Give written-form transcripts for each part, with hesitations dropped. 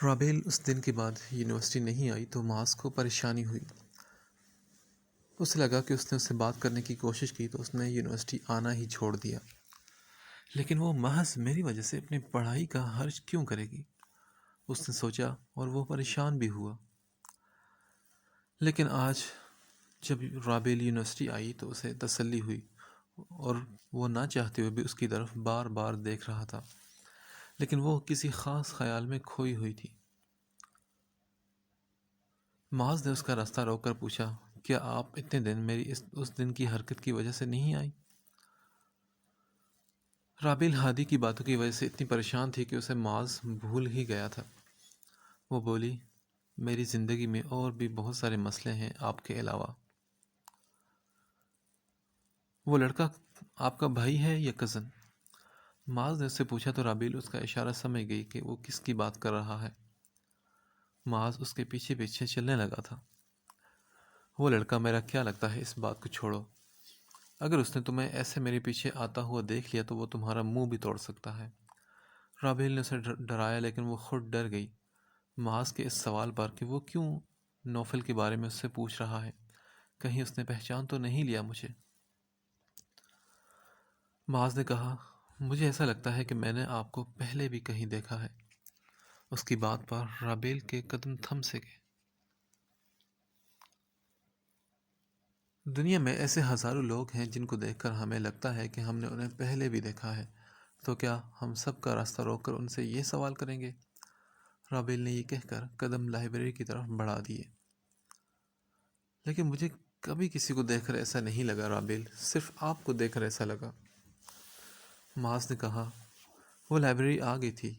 رابیل اس دن کے بعد یونیورسٹی نہیں آئی تو معاذ کو پریشانی ہوئی۔ اسے لگا کہ اس نے اس سے بات کرنے کی کوشش کی تو اس نے یونیورسٹی آنا ہی چھوڑ دیا، لیکن وہ محض میری وجہ سے اپنی پڑھائی کا حرج کیوں کرے گی؟ اس نے سوچا اور وہ پریشان بھی ہوا۔ لیکن آج جب رابیل یونیورسٹی آئی تو اسے تسلی ہوئی، اور وہ نہ چاہتے ہوئے بھی اس کی طرف بار بار دیکھ رہا تھا، لیکن وہ کسی خاص خیال میں کھوئی ہوئی تھی۔ معاذ نے اس کا راستہ روک کر پوچھا، کیا آپ اتنے دن میری اس دن کی حرکت کی وجہ سے نہیں آئی؟ رابیل ہادی کی باتوں کی وجہ سے اتنی پریشان تھی کہ اسے معاذ بھول ہی گیا تھا۔ وہ بولی، میری زندگی میں اور بھی بہت سارے مسئلے ہیں آپ کے علاوہ۔ وہ لڑکا آپ کا بھائی ہے یا کزن؟ معاذ نے اس سے پوچھا تو رابیل اس کا اشارہ سمجھ گئی کہ وہ کس کی بات کر رہا ہے۔ معاذ اس کے پیچھے پیچھے چلنے لگا تھا۔ وہ لڑکا، میرا کیا لگتا ہے، اس بات کو چھوڑو۔ اگر اس نے تمہیں ایسے میرے پیچھے آتا ہوا دیکھ لیا تو وہ تمہارا منہ بھی توڑ سکتا ہے۔ رابیل نے اسے ڈرایا، لیکن وہ خود ڈر گئی معاذ کے اس سوال پر کہ وہ کیوں نوفل کے بارے میں اس سے پوچھ رہا ہے، کہیں اس نے پہچان تو نہیں لیا مجھے۔ معاذ نے کہا، مجھے ایسا لگتا ہے کہ میں نے آپ کو پہلے بھی کہیں دیکھا ہے۔ اس کی بات پر رابیل کے قدم تھم سے گئے۔ دنیا میں ایسے ہزاروں لوگ ہیں جن کو دیکھ کر ہمیں لگتا ہے کہ ہم نے انہیں پہلے بھی دیکھا ہے، تو کیا ہم سب کا راستہ روک کر ان سے یہ سوال کریں گے؟ رابیل نے یہ کہہ کر قدم لائبریری کی طرف بڑھا دیے۔ لیکن مجھے کبھی کسی کو دیکھ کر ایسا نہیں لگا رابیل، صرف آپ کو دیکھ کر ایسا لگا۔ معاذ نے کہا۔ وہ لائبریری آ گئی تھی،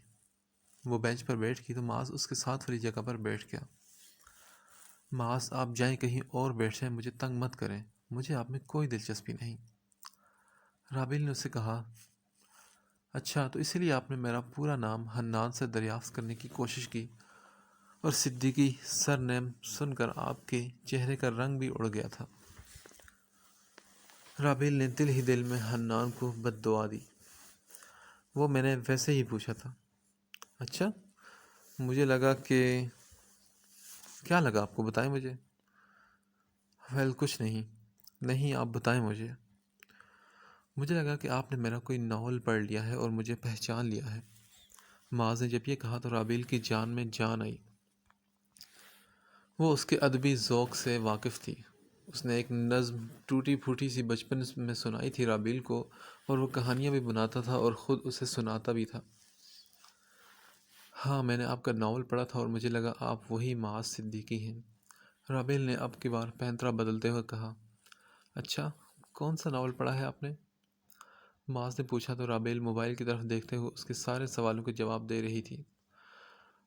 وہ بینچ پر بیٹھ گئی تو معاذ اس کے ساتھ والی جگہ پر بیٹھ گیا۔ معاذ، آپ جائیں کہیں اور بیٹھ جائیں، مجھے تنگ مت کریں، مجھے آپ میں کوئی دلچسپی نہیں۔ رابیل نے اسے کہا، اچھا تو اسی لیے آپ نے میرا پورا نام حنان سے دریافت کرنے کی کوشش کی، اور صدیقی سر نیم سن کر آپ کے چہرے کا رنگ بھی اڑ گیا تھا۔ رابیل نے دل ہی دل میں حنان کو بد دعا دی۔ وہ میں نے ویسے ہی پوچھا تھا۔ اچھا، مجھے لگا کہ… کیا لگا آپ کو، بتائیں مجھے۔ کچھ نہیں، آپ بتائیں مجھے۔ مجھے لگا کہ آپ نے میرا کوئی ناول پڑھ لیا ہے اور مجھے پہچان لیا ہے۔ معاذ نے جب یہ کہا تو رابیل کی جان میں جان آئی۔ وہ اس کے ادبی ذوق سے واقف تھی۔ اس نے ایک نظم ٹوٹی پھوٹی سی بچپن میں سنائی تھی رابیل کو، اور وہ کہانیاں بھی بناتا تھا اور خود اسے سناتا بھی تھا۔ ہاں، میں نے آپ کا ناول پڑھا تھا اور مجھے لگا آپ وہی معاذ صدیقی ہیں۔ رابیل نے اب کی بار پینترا بدلتے ہوئے کہا، اچھا، کون سا ناول پڑھا ہے آپ نے؟ معاذ نے پوچھا تو رابیل موبائل کی طرف دیکھتے ہوئے اس کے سارے سوالوں کے جواب دے رہی تھی۔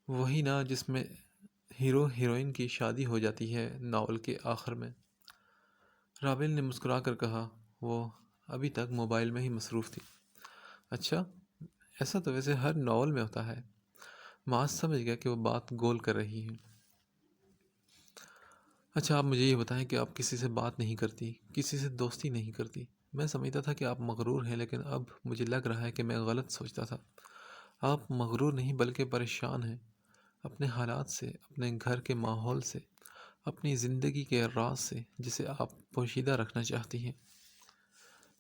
وہی نا جس میں ہیرو ہیروئن کی شادی ہو جاتی ہے ناول کے آخر میں۔ رابیل نے مسکرا کر کہا، وہ ابھی تک موبائل میں ہی مصروف تھی۔ اچھا، ایسا تو ویسے ہر ناول میں ہوتا ہے۔ معاذ سمجھ گیا کہ وہ بات گول کر رہی ہے۔ اچھا، آپ مجھے یہ بتائیں کہ آپ کسی سے بات نہیں کرتی، کسی سے دوستی نہیں کرتی۔ میں سمجھتا تھا کہ آپ مغرور ہیں، لیکن اب مجھے لگ رہا ہے کہ میں غلط سوچتا تھا۔ آپ مغرور نہیں بلکہ پریشان ہیں، اپنے حالات سے، اپنے گھر کے ماحول سے، اپنی زندگی کے راز سے جسے آپ پوشیدہ رکھنا چاہتی ہیں۔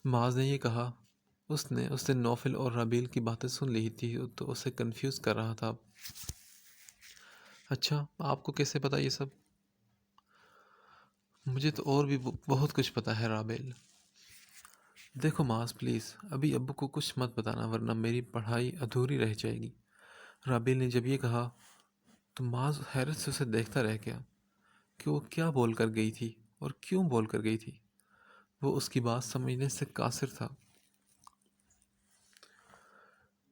معاذ نے یہ کہا۔ اس نے نوفل اور رابیل کی باتیں سن لی تھی تو اسے کنفیوز کر رہا تھا۔ اچھا، آپ کو کیسے پتا یہ سب؟ مجھے تو اور بھی بہت کچھ پتا ہے رابیل۔ دیکھو معاذ، پلیز ابھی ابو کو کچھ مت بتانا ورنہ میری پڑھائی ادھوری رہ جائے گی۔ رابیل نے جب یہ کہا تو معاذ حیرت سے اسے دیکھتا رہ گیا کہ وہ کیا بول کر گئی تھی اور کیوں بول کر گئی تھی۔ وہ اس کی بات سمجھنے سے قاصر تھا۔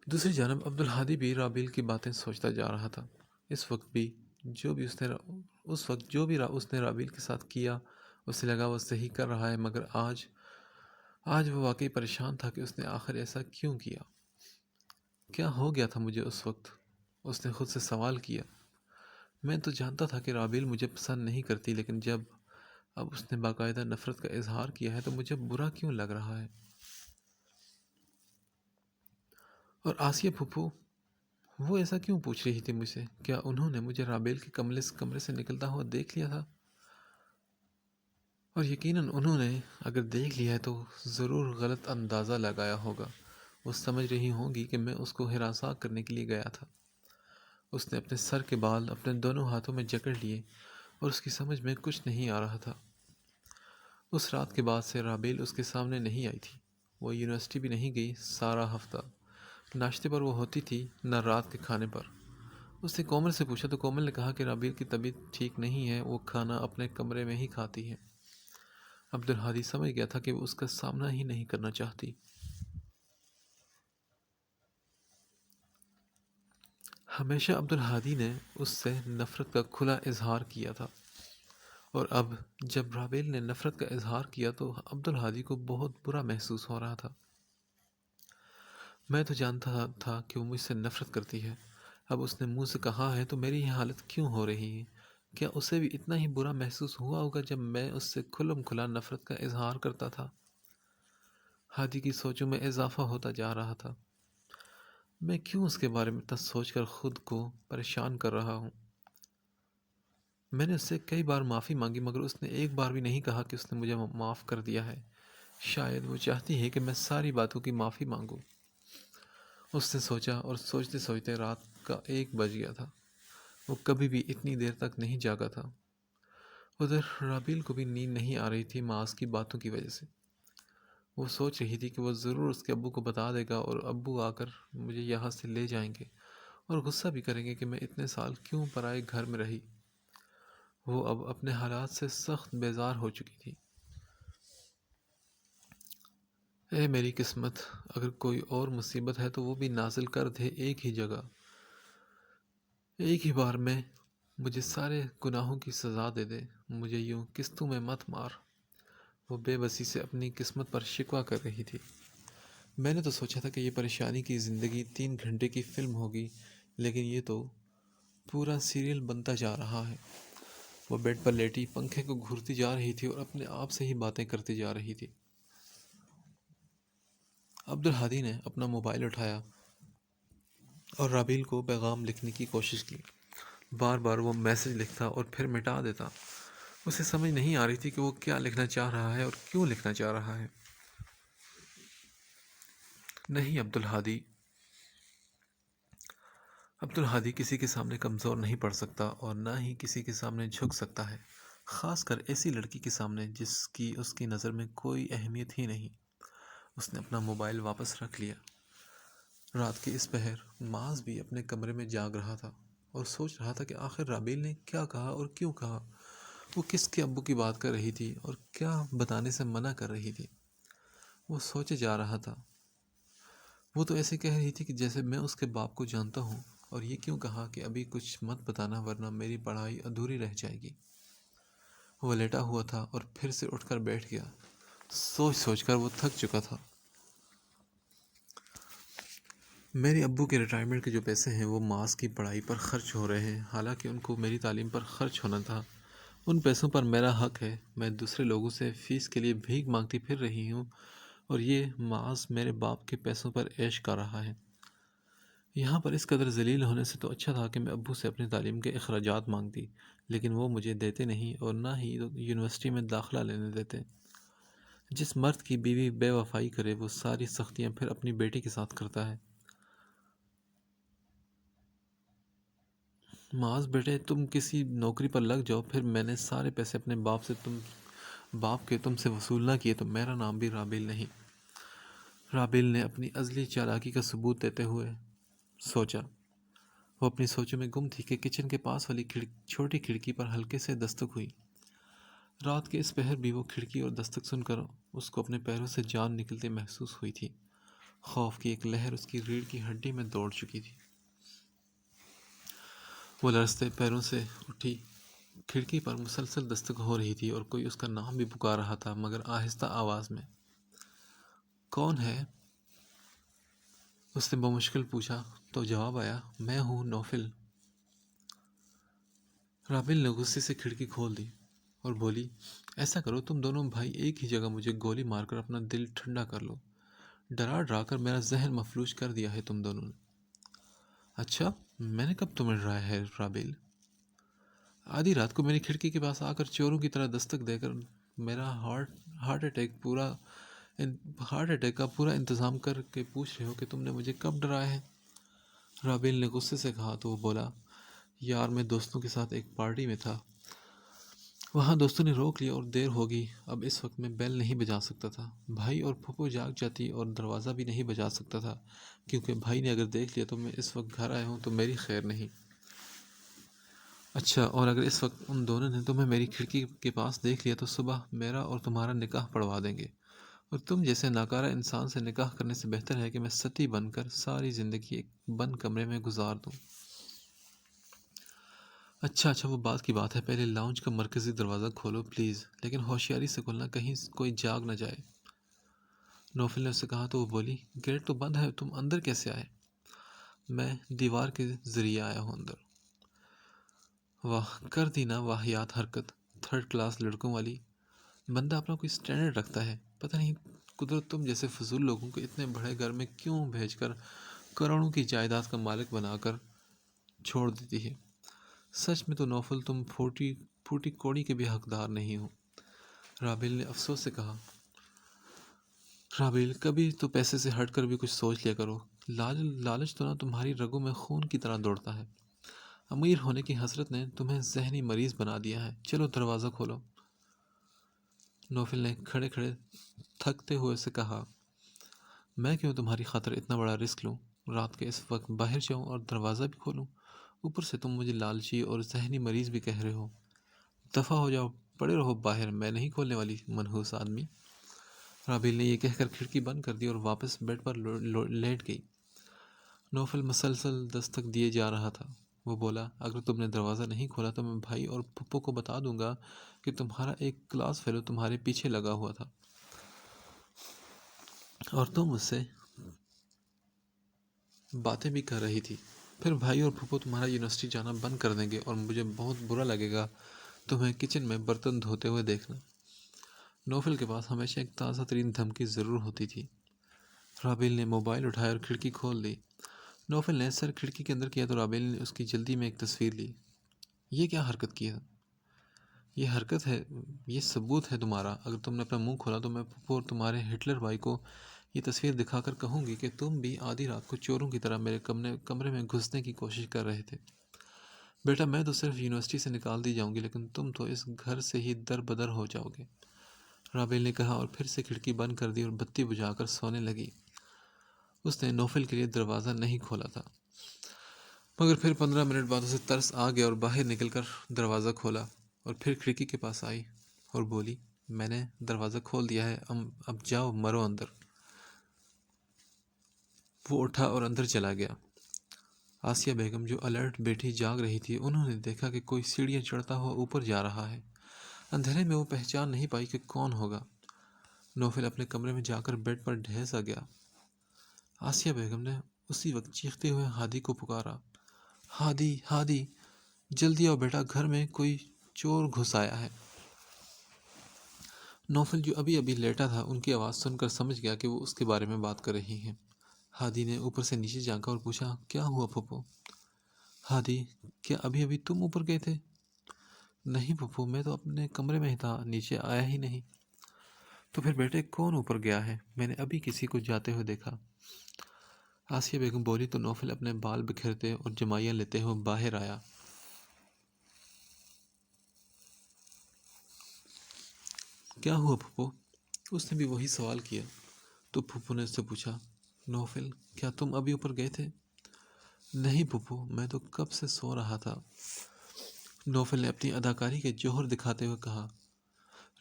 دوسری جانب عبدالہادی بھی رابیل کی باتیں سوچتا جا رہا تھا۔ اس وقت جو بھی اس نے رابیل کے ساتھ کیا، اسے لگا وہ صحیح کر رہا ہے، مگر آج وہ واقعی پریشان تھا کہ اس نے آخر ایسا کیوں کیا۔ کیا ہو گیا تھا مجھے اس وقت؟ اس نے خود سے سوال کیا۔ میں تو جانتا تھا کہ رابیل مجھے پسند نہیں کرتی، لیکن جب اب اس نے باقاعدہ نفرت کا اظہار کیا ہے تو مجھے برا کیوں لگ رہا ہے؟ اور آسیہ پھپھو، وہ ایسا کیوں پوچھ رہی تھی مجھ سے؟ کیا انہوں نے مجھے رابیل کے کمرے سے نکلتا ہوا دیکھ لیا تھا؟ اور یقیناً انہوں نے اگر دیکھ لیا ہے تو ضرور غلط اندازہ لگایا ہوگا۔ وہ سمجھ رہی ہوں گی کہ میں اس کو ہراساں کرنے کے لیے گیا تھا۔ اس نے اپنے سر کے بال اپنے دونوں ہاتھوں میں جکڑ لیے اور اس کی سمجھ میں کچھ نہیں آ رہا تھا۔ اس رات کے بعد سے رابیل اس کے سامنے نہیں آئی تھی۔ وہ یونیورسٹی بھی نہیں گئی سارا ہفتہ۔ ناشتے پر وہ ہوتی تھی، نہ رات کے کھانے پر۔ اس نے کومل سے پوچھا تو کومل نے کہا کہ رابیل کی طبیعت ٹھیک نہیں ہے، وہ کھانا اپنے کمرے میں ہی کھاتی ہے۔ عبدالہادی سمجھ گیا تھا کہ وہ اس کا سامنا ہی نہیں کرنا چاہتی۔ ہمیشہ عبدالہادی نے اس سے نفرت کا کھلا اظہار کیا تھا، اور اب جب رابیل نے نفرت کا اظہار کیا تو عبدالہادی کو بہت برا محسوس ہو رہا تھا۔ میں تو جانتا تھا کہ وہ مجھ سے نفرت کرتی ہے، اب اس نے منہ سے کہا ہے تو میری یہ حالت کیوں ہو رہی ہے؟ کیا اسے بھی اتنا ہی برا محسوس ہوا ہوگا جب میں اس سے کھلم کھلا نفرت کا اظہار کرتا تھا؟ ہادی کی سوچوں میں اضافہ ہوتا جا رہا تھا۔ میں کیوں اس کے بارے میں اتنا سوچ کر خود کو پریشان کر رہا ہوں؟ میں نے اس سے کئی بار معافی مانگی مگر اس نے ایک بار بھی نہیں کہا کہ اس نے مجھے معاف کر دیا ہے۔ شاید وہ چاہتی ہے کہ میں ساری باتوں کی معافی مانگوں۔ اس نے سوچا اور سوچتے سوچتے رات کا 1 بج گیا تھا۔ وہ کبھی بھی اتنی دیر تک نہیں جاگا تھا۔ ادھر رابیل کو بھی نیند نہیں آ رہی تھی معاذ کی باتوں کی وجہ سے۔ وہ سوچ رہی تھی کہ وہ ضرور اس کے ابو کو بتا دے گا اور ابو آ کر مجھے یہاں سے لے جائیں گے اور غصہ بھی کریں گے کہ میں اتنے سال کیوں پرائے گھر میں رہی۔ وہ اب اپنے حالات سے سخت بیزار ہو چکی تھی۔ اے میری قسمت، اگر کوئی اور مصیبت ہے تو وہ بھی نازل کر دے ایک ہی جگہ، ایک ہی بار میں مجھے سارے گناہوں کی سزا دے دے، مجھے یوں قسطوں میں مت مار۔ وہ بے بسی سے اپنی قسمت پر شکوہ کر رہی تھی۔ میں نے تو سوچا تھا کہ یہ پریشانی کی زندگی 3 گھنٹے کی فلم ہوگی، لیکن یہ تو پورا سیریل بنتا جا رہا ہے۔ وہ بیڈ پر لیٹی پنکھے کو گھورتی جا رہی تھی اور اپنے آپ سے ہی باتیں کرتی جا رہی تھی۔ عبدالہادی نے اپنا موبائل اٹھایا اور رابیل کو پیغام لکھنے کی کوشش کی۔ بار بار وہ میسج لکھتا اور پھر مٹا دیتا۔ اسے سمجھ نہیں آ رہی تھی کہ وہ کیا لکھنا چاہ رہا ہے اور کیوں لکھنا چاہ رہا ہے۔ نہیں عبدالہادی کسی کے سامنے کمزور نہیں پڑ سکتا اور نہ ہی کسی کے سامنے جھک سکتا ہے، خاص کر ایسی لڑکی کے سامنے جس کی اس کی نظر میں کوئی اہمیت ہی نہیں۔ اس نے اپنا موبائل واپس رکھ لیا۔ رات کے اس پہر معاذ بھی اپنے کمرے میں جاگ رہا تھا اور سوچ رہا تھا کہ آخر رابیل نے کیا کہا اور کیوں کہا۔ وہ کس کے ابو کی بات کر رہی تھی اور کیا بتانے سے منع کر رہی تھی؟ وہ سوچے جا رہا تھا۔ وہ تو ایسے کہہ رہی تھی کہ جیسے میں اس کے باپ کو جانتا ہوں، اور یہ کیوں کہا کہ ابھی کچھ مت بتانا ورنہ میری پڑھائی ادھوری رہ جائے گی۔ وہ لیٹا ہوا تھا اور پھر سے اٹھ کر بیٹھ گیا۔ سوچ سوچ کر وہ تھک چکا تھا۔ میرے ابو کے ریٹائرمنٹ کے جو پیسے ہیں وہ معاذ کی پڑھائی پر خرچ ہو رہے ہیں، حالانکہ ان کو میری تعلیم پر خرچ ہونا تھا۔ ان پیسوں پر میرا حق ہے۔ میں دوسرے لوگوں سے فیس کے لیے بھیک مانگتی پھر رہی ہوں اور یہ معاذ میرے باپ کے پیسوں پر عیش کر رہا ہے۔ یہاں پر اس قدر ذلیل ہونے سے تو اچھا تھا کہ میں ابو سے اپنی تعلیم کے اخراجات مانگتی، لیکن وہ مجھے دیتے نہیں اور نہ ہی یونیورسٹی میں داخلہ لینے دیتے۔ جس مرد کی بیوی بے وفائی کرے وہ ساری سختیاں پھر اپنی بیٹی کے ساتھ کرتا ہے۔ معاذ بیٹے، تم کسی نوکری پر لگ جاؤ، پھر میں نے سارے پیسے اپنے باپ کے تم سے وصول نہ کیے تو میرا نام بھی رابیل نہیں۔ رابیل نے اپنی ازلی چالاکی کا ثبوت دیتے ہوئے سوچا۔ وہ اپنی سوچوں میں گم تھی کہ کچن کے پاس والی چھوٹی کھڑکی پر ہلکے سے دستک ہوئی۔ رات کے اس پہر بھی وہ کھڑکی اور دستک سن کر اس کو اپنے پیروں سے جان نکلتے محسوس ہوئی تھی۔ خوف کی ایک لہر اس کی ریڑھ کی ہڈی میں دوڑ چکی تھی۔ وہ لرزتے پیروں سے اٹھی۔ کھڑکی پر مسلسل دستک ہو رہی تھی اور کوئی اس کا نام بھی پکار رہا تھا، مگر آہستہ آواز میں۔ کون ہے؟ اس نے بمشکل پوچھا تو جواب آیا، میں ہوں نوفل۔ رابیل نے غصے سے کھڑکی کھول دی اور بولی، ایسا کرو تم دونوں بھائی ایک ہی جگہ مجھے گولی مار کر اپنا دل ٹھنڈا کر لو۔ ڈرا کر میرا ذہن مفلوج کر دیا ہے تم دونوں نے۔ اچھا، میں نے کب تمہیں ڈرایا ہے رابیل؟ آدھی رات کو میری کھڑکی کے پاس آ کر چوروں کی طرح دستک دے کر میرا ہارٹ اٹیک پورا ہارٹ اٹیک کا پورا انتظام کر کے پوچھ رہے ہو کہ تم نے مجھے کب ڈرایا ہے؟ رابیل نے غصے سے کہا تو وہ بولا، یار میں دوستوں کے ساتھ ایک پارٹی میں تھا، وہاں دوستوں نے روک لیا اور دیر ہوگی، اب اس وقت میں بیل نہیں بجا سکتا تھا، بھائی اور پھپھو جاگ جاتی اور دروازہ بھی نہیں بجا سکتا تھا، کیونکہ بھائی نے اگر دیکھ لیا تو میں اس وقت گھر آیا ہوں تو میری خیر نہیں۔ اچھا، اور اگر اس وقت ان دونوں نے تمہیں میری کھڑکی کے پاس دیکھ لیا تو صبح میرا اور تمہارا نکاح پڑھوا دیں گے، اور تم جیسے ناکارہ انسان سے نکاح کرنے سے بہتر ہے کہ میں ستی بن کر ساری زندگی ایک بند کمرے میں گزار دوں۔ اچھا وہ بات کی بات ہے، پہلے لاؤنج کا مرکزی دروازہ کھولو پلیز، لیکن ہوشیاری سے کھولنا، کہیں کوئی جاگ نہ جائے۔ نوفل نے اس سے کہا تو وہ بولی، گیٹ تو بند ہے، تم اندر کیسے آئے؟ میں دیوار کے ذریعے آیا ہوں اندر۔ واہ، کر دی نا واہیات حرکت، تھرڈ کلاس لڑکوں والی۔ بندہ اپنا کوئی سٹینڈرڈ رکھتا ہے، پتہ نہیں قدرت تم جیسے فضول لوگوں کو اتنے بڑے گھر میں کیوں بھیج کر کروڑوں کی جائیداد کا مالک بنا کر چھوڑ دیتی ہے۔ سچ میں تو نوفل تم پھوٹی کوڑی کے بھی حقدار نہیں ہو۔ رابیل نے افسوس سے کہا، رابیل کبھی تو پیسے سے ہٹ کر بھی کچھ سوچ لیا کرو، لالچ تو نہ تمہاری رگوں میں خون کی طرح دوڑتا ہے، امیر ہونے کی حسرت نے تمہیں ذہنی مریض بنا دیا ہے، چلو دروازہ کھولو۔ نوفل نے کھڑے کھڑے تھکتے ہوئے سے کہا، میں کیوں تمہاری خاطر اتنا بڑا رسک لوں، رات کے اس وقت باہر جاؤں اور دروازہ بھی کھولوں، اوپر سے تم مجھے لالچی اور ذہنی مریض بھی کہہ رہے ہو، دفع ہو جاؤ، پڑے رہو باہر، میں نہیں کھولنے والی منحوس آدمی۔ رابیل نے یہ کہہ کر کھڑکی بند کر دی اور واپس بیڈ پر لیٹ گئی۔ نوفل مسلسل دستک دیے جا رہا تھا، وہ بولا، اگر تم نے دروازہ نہیں کھولا تو میں بھائی اور پھپھو کو بتا دوں گا کہ تمہارا ایک کلاس فیلو تمہارے پیچھے لگا ہوا تھا اور تم اس سے باتیں بھی کر رہی تھی، پھر بھائی اور پھپھو تمہارا یونیورسٹی جانا بند کر دیں گے اور مجھے بہت برا لگے گا تمہیں کچن میں برتن دھوتے ہوئے دیکھنا۔ نوفل کے پاس ہمیشہ ایک تازہ ترین دھمکی ضرور ہوتی تھی۔ رابیل نے موبائل اٹھایا اور کھڑکی کھول دی۔ نوفل نے سر کھڑکی کے اندر کیا تو رابیل نے اس کی جلدی میں ایک تصویر لی۔ یہ کیا حرکت کی ہے؟ یہ حرکت ہے، یہ ثبوت ہے تمہارا، اگر تم نے اپنا منہ کھولا تو میں پھپھو اور تمہارے ہٹلر بھائی کو یہ تصویر دکھا کر کہوں گی کہ تم بھی آدھی رات کو چوروں کی طرح میرے کمرے میں گھسنے کی کوشش کر رہے تھے۔ بیٹا میں تو صرف یونیورسٹی سے نکال دی جاؤں گی، لیکن تم تو اس گھر سے ہی در بدر ہو جاؤ گے، رابیل نے کہا اور پھر سے کھڑکی بند کر دی اور بتی بجھا کر سونے لگی۔ اس نے نوفل کے لیے دروازہ نہیں کھولا تھا، مگر پھر 15 منٹ بعد اسے ترس آ گیا اور باہر نکل کر دروازہ کھولا اور پھر کھڑکی کے پاس آئی اور بولی، میں نے دروازہ کھول دیا ہے، اب جاؤ مرو اندر۔ وہ اٹھا اور اندر چلا گیا۔ آسیہ بیگم جو الرٹ بیٹھی جاگ رہی تھی، انہوں نے دیکھا کہ کوئی سیڑھیاں چڑھتا ہوا اوپر جا رہا ہے۔ اندھیرے میں وہ پہچان نہیں پائی کہ کون ہوگا۔ نوفل اپنے کمرے میں جا کر بیڈ پر ڈھیسا گیا۔ آسیہ بیگم نے اسی وقت چیختے ہوئے ہادی کو پکارا، ہادی ہادی، جلدی آؤ بیٹا، گھر میں کوئی چور گھس آیا ہے۔ نوفل جو ابھی ابھی لیٹا تھا ان کی آواز سن کر سمجھ گیا کہ وہ اس کے بارے میں بات کر رہی ہیں۔ ہادی نے اوپر سے نیچے جھانکا اور پوچھا، کیا ہوا پھپھو؟ ہادی، کیا ابھی ابھی تم اوپر گئے تھے؟ نہیں پھپھو، میں تو اپنے کمرے میں ہی تھا، نیچے آیا ہی نہیں۔ تو پھر بیٹے کون اوپر گیا ہے؟ میں نے ابھی کسی کو جاتے ہوئے دیکھا، آسیہ بیگم بولی تو نوفل اپنے بال بکھیرتے اور جمائیاں لیتے ہوئے باہر آیا۔ کیا ہوا پھپھو؟ اس نے بھی وہی سوال کیا تو پھپھو نے اس سے پوچھا، نوفل کیا تم ابھی اوپر گئے تھے؟ نہیں پھپھو، میں تو کب سے سو رہا تھا، نوفل نے اپنی اداکاری کے جوہر دکھاتے ہوئے کہا۔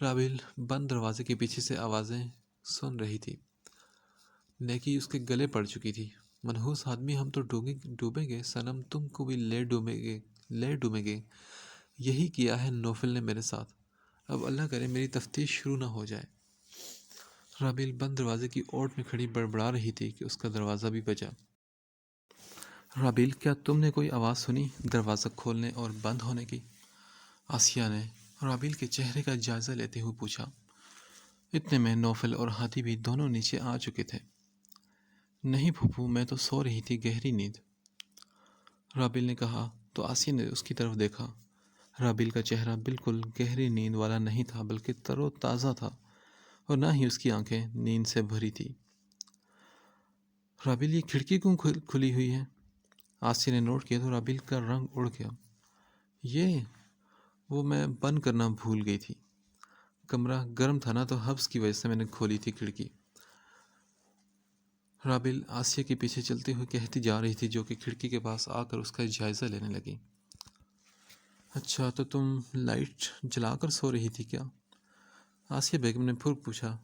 رابیل بند دروازے کے پیچھے سے آوازیں سن رہی تھی، نیکی اس کے گلے پڑ چکی تھی، منحوس آدمی، ہم تو ڈوبیں گے صنم، تم کو بھی لے ڈوبیں گے، یہی کیا ہے نوفل نے میرے ساتھ، اب اللہ کرے میری تفتیش شروع نہ ہو جائے۔ رابیل بند دروازے کی اوٹ میں کھڑی بڑبڑا رہی تھی کہ اس کا دروازہ بھی بجا۔ رابیل، کیا تم نے کوئی آواز سنی دروازہ کھولنے اور بند ہونے کی؟ آسیہ نے رابیل کے چہرے کا جائزہ لیتے ہوئے پوچھا۔ اتنے میں نوفل اور ہادی بھی دونوں نیچے آ چکے تھے۔ نہیں پھپھو، میں تو سو رہی تھی گہری نیند۔ رابل نے کہا تو آسیہ نے اس کی طرف دیکھا۔ رابل کا چہرہ بالکل گہری نیند والا نہیں تھا بلکہ تر و تازہ تھا، اور نہ ہی اس کی آنکھیں نیند سے بھری تھی۔ رابل، یہ کھڑکی کیوں کھلی ہوئی ہے؟ آسیہ نے نوٹ کیا تو رابل کا رنگ اڑ گیا۔ یہ وہ میں بند کرنا بھول گئی تھی، کمرہ گرم تھا نا تو حفظ کی وجہ سے میں نے کھولی تھی کھڑکی۔ رابل آسیہ کے پیچھے چلتے ہوئے کہتی جا رہی تھی، جو کہ کھڑکی کے پاس آ کر اس کا جائزہ لینے لگی۔ اچھا، تو تم لائٹ جلا کر سو رہی تھی کیا؟ آسیہ بیگم نے پھر پوچھا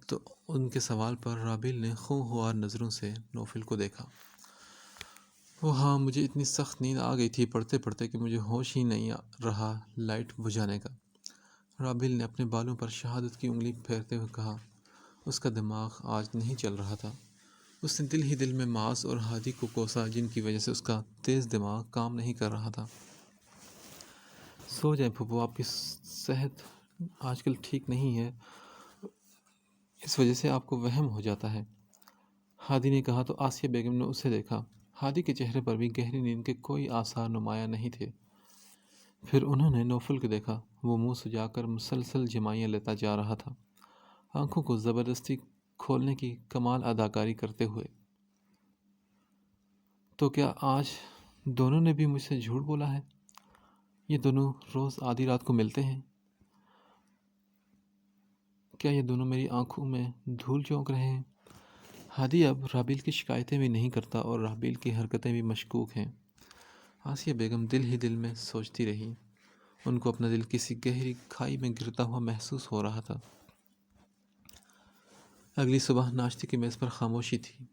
تو ان کے سوال پر رابل نے خوار نظروں سے نوفل کو دیکھا۔ وہ ہاں، مجھے اتنی سخت نیند آ گئی تھی پڑھتے پڑھتے کہ مجھے ہوش ہی نہیں رہا لائٹ بجھانے کا۔ رابل نے اپنے بالوں پر شہادت کی انگلی پھیرتے ہوئے کہا۔ اس کا دماغ آج نہیں چل رہا تھا۔ اس نے دل ہی دل میں معاذ اور ہادی کو کوسا، جن کی وجہ سے اس کا تیز دماغ کام نہیں کر رہا تھا۔ سو جائیں پھپھو، آپ کی صحت آج کل ٹھیک نہیں ہے، اس وجہ سے آپ کو وہم ہو جاتا ہے، ہادی نے کہا تو آسیہ بیگم نے اسے دیکھا۔ ہادی کے چہرے پر بھی گہری نیند کے کوئی آثار نمایاں نہیں تھے۔ پھر انہوں نے نوفل کو دیکھا، وہ منہ سجا کر مسلسل جمائیاں لیتا جا رہا تھا، آنکھوں کو زبردستی کھولنے کی کمال اداکاری کرتے ہوئے۔ تو کیا آج دونوں نے بھی مجھ سے جھوٹ بولا ہے؟ یہ دونوں روز آدھی رات کو ملتے ہیں؟ کیا یہ دونوں میری آنکھوں میں دھول جھونک رہے ہیں؟ ہادی اب رابل کی شکایتیں بھی نہیں کرتا اور رابل کی حرکتیں بھی مشکوک ہیں۔ آسیہ بیگم دل ہی دل میں سوچتی رہی۔ ان کو اپنا دل کسی گہری کھائی میں گرتا ہوا محسوس ہو رہا تھا۔ اگلی صبح ناشتے کی میز پر خاموشی تھی۔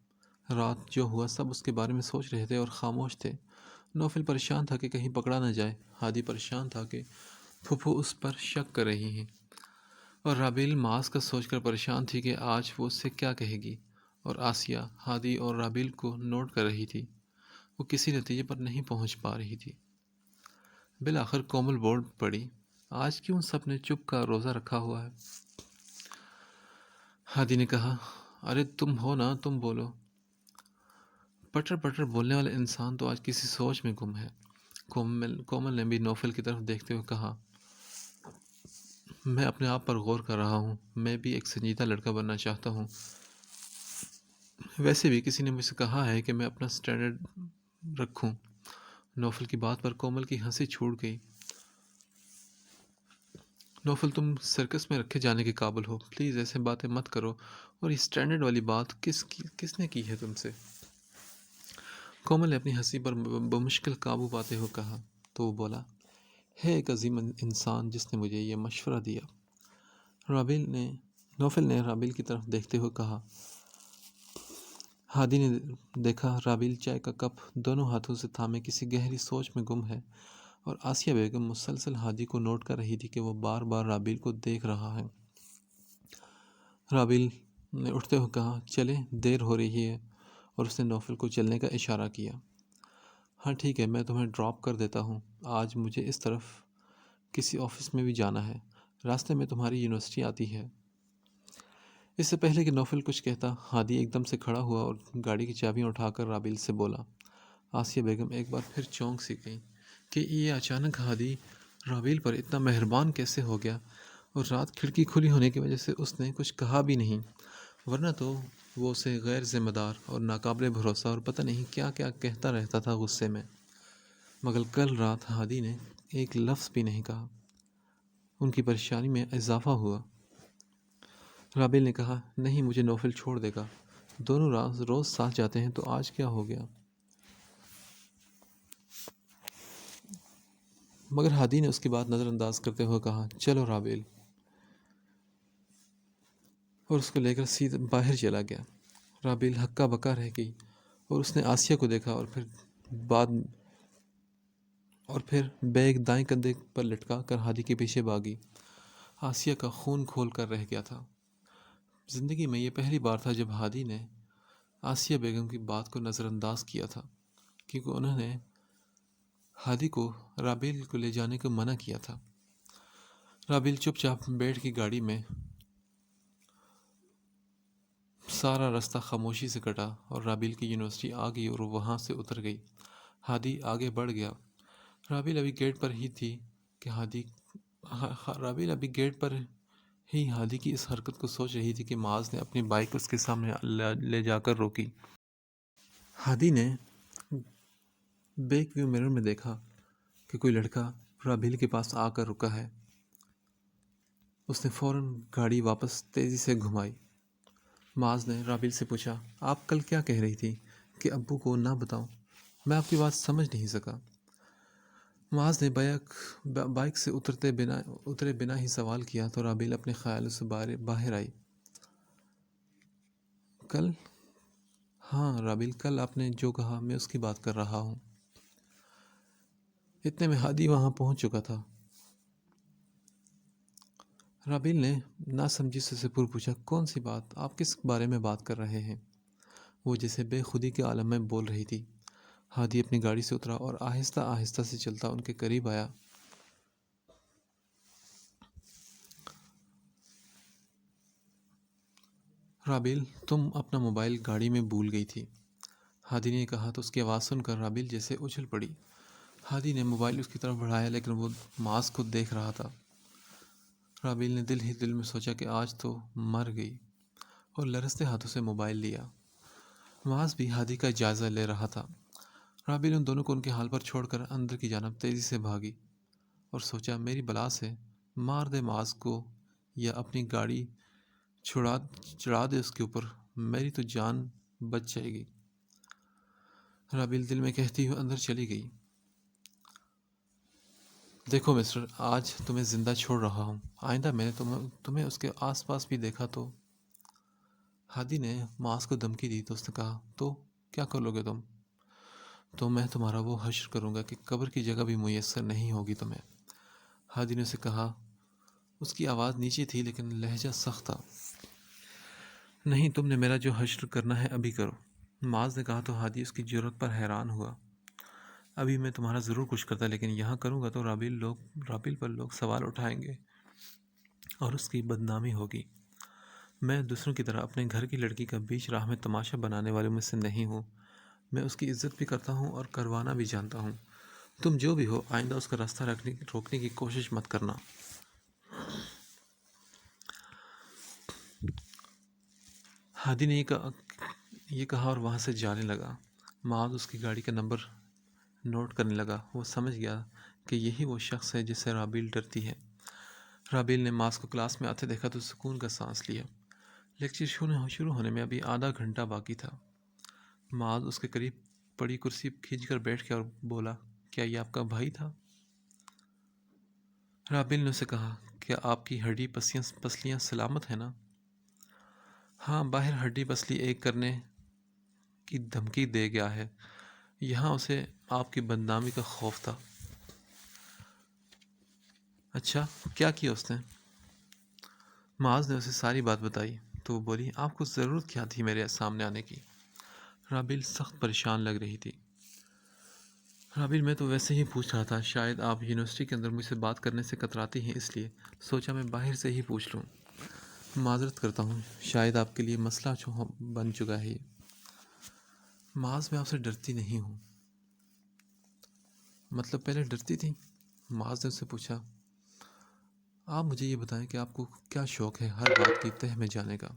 رات جو ہوا سب اس کے بارے میں سوچ رہے تھے اور خاموش تھے۔ نوفل پریشان تھا کہ کہیں پکڑا نہ جائے، ہادی پریشان تھا کہ پھپھو اس پر شک کر رہی ہیں، اور رابل معاذ کا سوچ کر پریشان تھی کہ آج وہ اس سے کیا کہے گی، اور آسیہ ہادی اور رابل کو نوٹ کر رہی تھی۔ وہ کسی نتیجے پر نہیں پہنچ پا رہی تھی۔ بالآخر کومل بول پڑی، آج کیوں سب نے چپ کا روزہ رکھا ہوا ہے؟ ہادی نے کہا، ارے تم ہو نا، تم بولو۔ پٹر پٹر بولنے والا انسان تو آج کسی سوچ میں گم ہے۔ کومل نے بھی نوفل کی طرف دیکھتے ہوئے کہا، میں اپنے آپ پر غور کر رہا ہوں، میں بھی ایک سنجیدہ لڑکا بننا چاہتا ہوں۔ ویسے بھی کسی نے مجھ سے کہا ہے کہ میں اپنا سٹینڈرڈ رکھوں۔ نوفل کی بات پر کومل کی ہنسی چھوٹ گئی۔ نوفل، تم سرکس میں رکھے جانے کے قابل ہو، پلیز ایسے باتیں مت کرو، اور یہ سٹینڈرڈ والی بات کس نے کی ہے تم سے؟ کومل نے اپنی ہنسی پر بمشکل قابو پاتے ہوئے کہا تو وہ بولا، ہے ایک عظیم انسان جس نے مجھے یہ مشورہ دیا۔ نوفل نے رابل کی طرف دیکھتے ہوئے کہا۔ ہادی نے دیکھا رابل چائے کا کپ دونوں ہاتھوں سے تھامے کسی گہری سوچ میں گم ہے، اور آسیہ بیگم مسلسل ہادی کو نوٹ کر رہی تھی کہ وہ بار بار رابل کو دیکھ رہا ہے۔ رابل نے اٹھتے ہوئے کہا، چلیں، دیر ہو رہی ہے، اور اس نے نوفل کو چلنے کا اشارہ کیا۔ ہاں ٹھیک ہے، میں تمہیں ڈراپ کر دیتا ہوں، آج مجھے اس طرف کسی آفس میں بھی جانا ہے، راستے میں تمہاری یونیورسٹی آتی ہے۔ اس سے پہلے کہ نوفل کچھ کہتا، ہادی ایک دم سے کھڑا ہوا اور گاڑی کی چابیاں اٹھا کر رابل سے بولا۔ آسیہ بیگم ایک بار پھر چونک سی گئی کہ یہ اچانک ہادی رابل پر اتنا مہربان کیسے ہو گیا، اور رات کھڑکی کھلی ہونے کی وجہ سے اس نے کچھ کہا بھی نہیں، ورنہ تو وہ اسے غیر ذمہ دار اور ناقابل بھروسہ اور پتہ نہیں کیا کیا کہتا رہتا تھا غصے میں، مگر کل رات ہادی نے ایک لفظ بھی نہیں کہا۔ ان کی پریشانی میں اضافہ ہوا۔ رابل نے کہا، نہیں، مجھے نوفل چھوڑ دے گا، دونوں روز ساتھ جاتے ہیں، تو آج کیا ہو گیا؟ مگر ہادی نے اس کی بات نظر انداز کرتے ہوئے کہا، چلو رابل، اور اس کو لے کر سیدھا باہر چلا گیا۔ رابل ہکا بکا رہ گئی، اور اس نے آسیہ کو دیکھا اور پھر بیگ دائیں کندھے پر لٹکا کر ہادی کے پیچھے بھاگی۔ آسیہ کا خون کھول کر رہ گیا تھا۔ زندگی میں یہ پہلی بار تھا جب ہادی نے آسیہ بیگم کی بات کو نظر انداز کیا تھا، کیونکہ انہوں نے ہادی کو رابل کو لے جانے کو منع کیا تھا۔ رابل چپ چاپ بیٹھ کی گاڑی میں سارا راستہ خاموشی سے کٹا، اور رابل کی یونیورسٹی آ گئی اور وہ وہاں سے اتر گئی۔ ہادی آگے بڑھ گیا۔ رابل ابھی گیٹ پر ہی تھی کہ رابل ابھی گیٹ پر ہی ہادی کی اس حرکت کو سوچ رہی تھی کہ معاذ نے اپنی بائک اس کے سامنے لے جا کر روکی۔ ہادی نے بیک ویو مرر میں دیکھا کہ کوئی لڑکا رابل کے پاس آ کر رکا ہے۔ اس نے فوراً گاڑی واپس تیزی سے گھمائی۔ معاذ نے رابل سے پوچھا، آپ کل کیا کہہ رہی تھی کہ ابو کو نہ بتاؤں؟ میں آپ کی بات سمجھ نہیں سکا۔ معاذ نے بائک سے اترے بنا ہی سوال کیا تو رابل اپنے خیالوں سے باہر آئی۔ کل؟ ہاں رابل، کل آپ نے جو کہا میں اس کی بات کر رہا ہوں۔ اتنے میں ہادی وہاں پہنچ چکا تھا۔ رابل نے نہ سمجھی سے پوچھا، کون سی بات؟ آپ کس بارے میں بات کر رہے ہیں؟ وہ جیسے بے خودی کے عالم میں بول رہی تھی۔ ہادی اپنی گاڑی سے اترا اور آہستہ آہستہ سے چلتا ان کے قریب آیا۔ رابل، تم اپنا موبائل گاڑی میں بھول گئی تھی، ہادی نے کہا تو اس کی آواز سن کر رابل جیسے اچھل پڑی۔ ہادی نے موبائل اس کی طرف بڑھایا لیکن وہ معاذ کو دیکھ رہا تھا۔ رابل نے دل ہی دل میں سوچا کہ آج تو مر گئی، اور لرزتے ہاتھوں سے موبائل لیا۔ معاذ بھی ہادی کا جائزہ لے رہا تھا۔ رابل ان دونوں کو ان کے حال پر چھوڑ کر اندر کی جانب تیزی سے بھاگی اور سوچا، میری بلا سے مار دے معاذ کو یا اپنی گاڑی چڑھا دے اس کے اوپر، میری تو جان بچ جائے گی۔ رابل دل میں کہتی ہوئی اندر چلی گئی۔ دیکھو مسٹر، آج تمہیں زندہ چھوڑ رہا ہوں، آئندہ میں نے تمہیں اس کے آس پاس بھی دیکھا تو۔ ہادی نے معاذ کو دھمکی دی تو اس نے کہا، تو کیا کر لو گے تم؟ تو میں تمہارا وہ حشر کروں گا کہ قبر کی جگہ بھی میسر نہیں ہوگی تمہیں۔ ہادی نے اسے کہا۔ اس کی آواز نیچی تھی لیکن لہجہ سخت تھا۔ نہیں، تم نے میرا جو حشر کرنا ہے ابھی کرو، معاذ نے کہا تو ہادی اس کی جرأت پر حیران ہوا۔ ابھی میں تمہارا ضرور کچھ کرتا، لیکن یہاں کروں گا تو رابل پر لوگ سوال اٹھائیں گے اور اس کی بدنامی ہوگی۔ میں دوسروں کی طرح اپنے گھر کی لڑکی کا بیچ راہ میں تماشا بنانے والوں میں سے نہیں ہوں۔ میں اس کی عزت بھی کرتا ہوں اور کروانا بھی جانتا ہوں۔ تم جو بھی ہو، آئندہ اس کا راستہ روکنے کی کوشش مت کرنا۔ ہادی نے یہ کہا اور وہاں سے جانے لگا۔ معاذ اس کی گاڑی کا نمبر نوٹ کرنے لگا۔ وہ سمجھ گیا کہ یہی وہ شخص ہے جس سے رابل ڈرتی ہے۔ رابل نے معاذ کو کلاس میں آتے دیکھا تو سکون کا سانس لیا۔ لیکچر شروع ہونے میں ابھی آدھا گھنٹہ باقی تھا۔ معاذ اس کے قریب پڑی کرسی کھینچ کر بیٹھ گیا اور بولا، کیا یہ آپ کا بھائی تھا؟ رابل نے اسے کہا، کیا آپ کی ہڈی پسلیاں سلامت ہیں نا؟ ہاں، باہر ہڈی پسلی ایک کرنے کی دھمکی دے گیا ہے، یہاں اسے آپ کی بدنامی کا خوف تھا۔ اچھا، کیا کیا اس نے؟ معاذ نے اسے ساری بات بتائی تو وہ بولی، آپ کو ضرورت کیا تھی میرے سامنے آنے کی؟ رابل سخت پریشان لگ رہی تھی۔ رابل، میں تو ویسے ہی پوچھ رہا تھا، شاید آپ یونیورسٹی کے اندر مجھ سے بات کرنے سے کتراتی ہیں، اس لیے سوچا میں باہر سے ہی پوچھ لوں۔ معذرت کرتا ہوں، شاید آپ کے لیے مسئلہ بن چکا ہے یہ۔ معاذ، میں آپ سے ڈرتی نہیں ہوں۔ مطلب پہلے ڈرتی تھی؟ معاذ نے اس سے پوچھا۔ آپ مجھے یہ بتائیں کہ آپ کو کیا شوق ہے ہر بات کی تہ میں جانے کا؟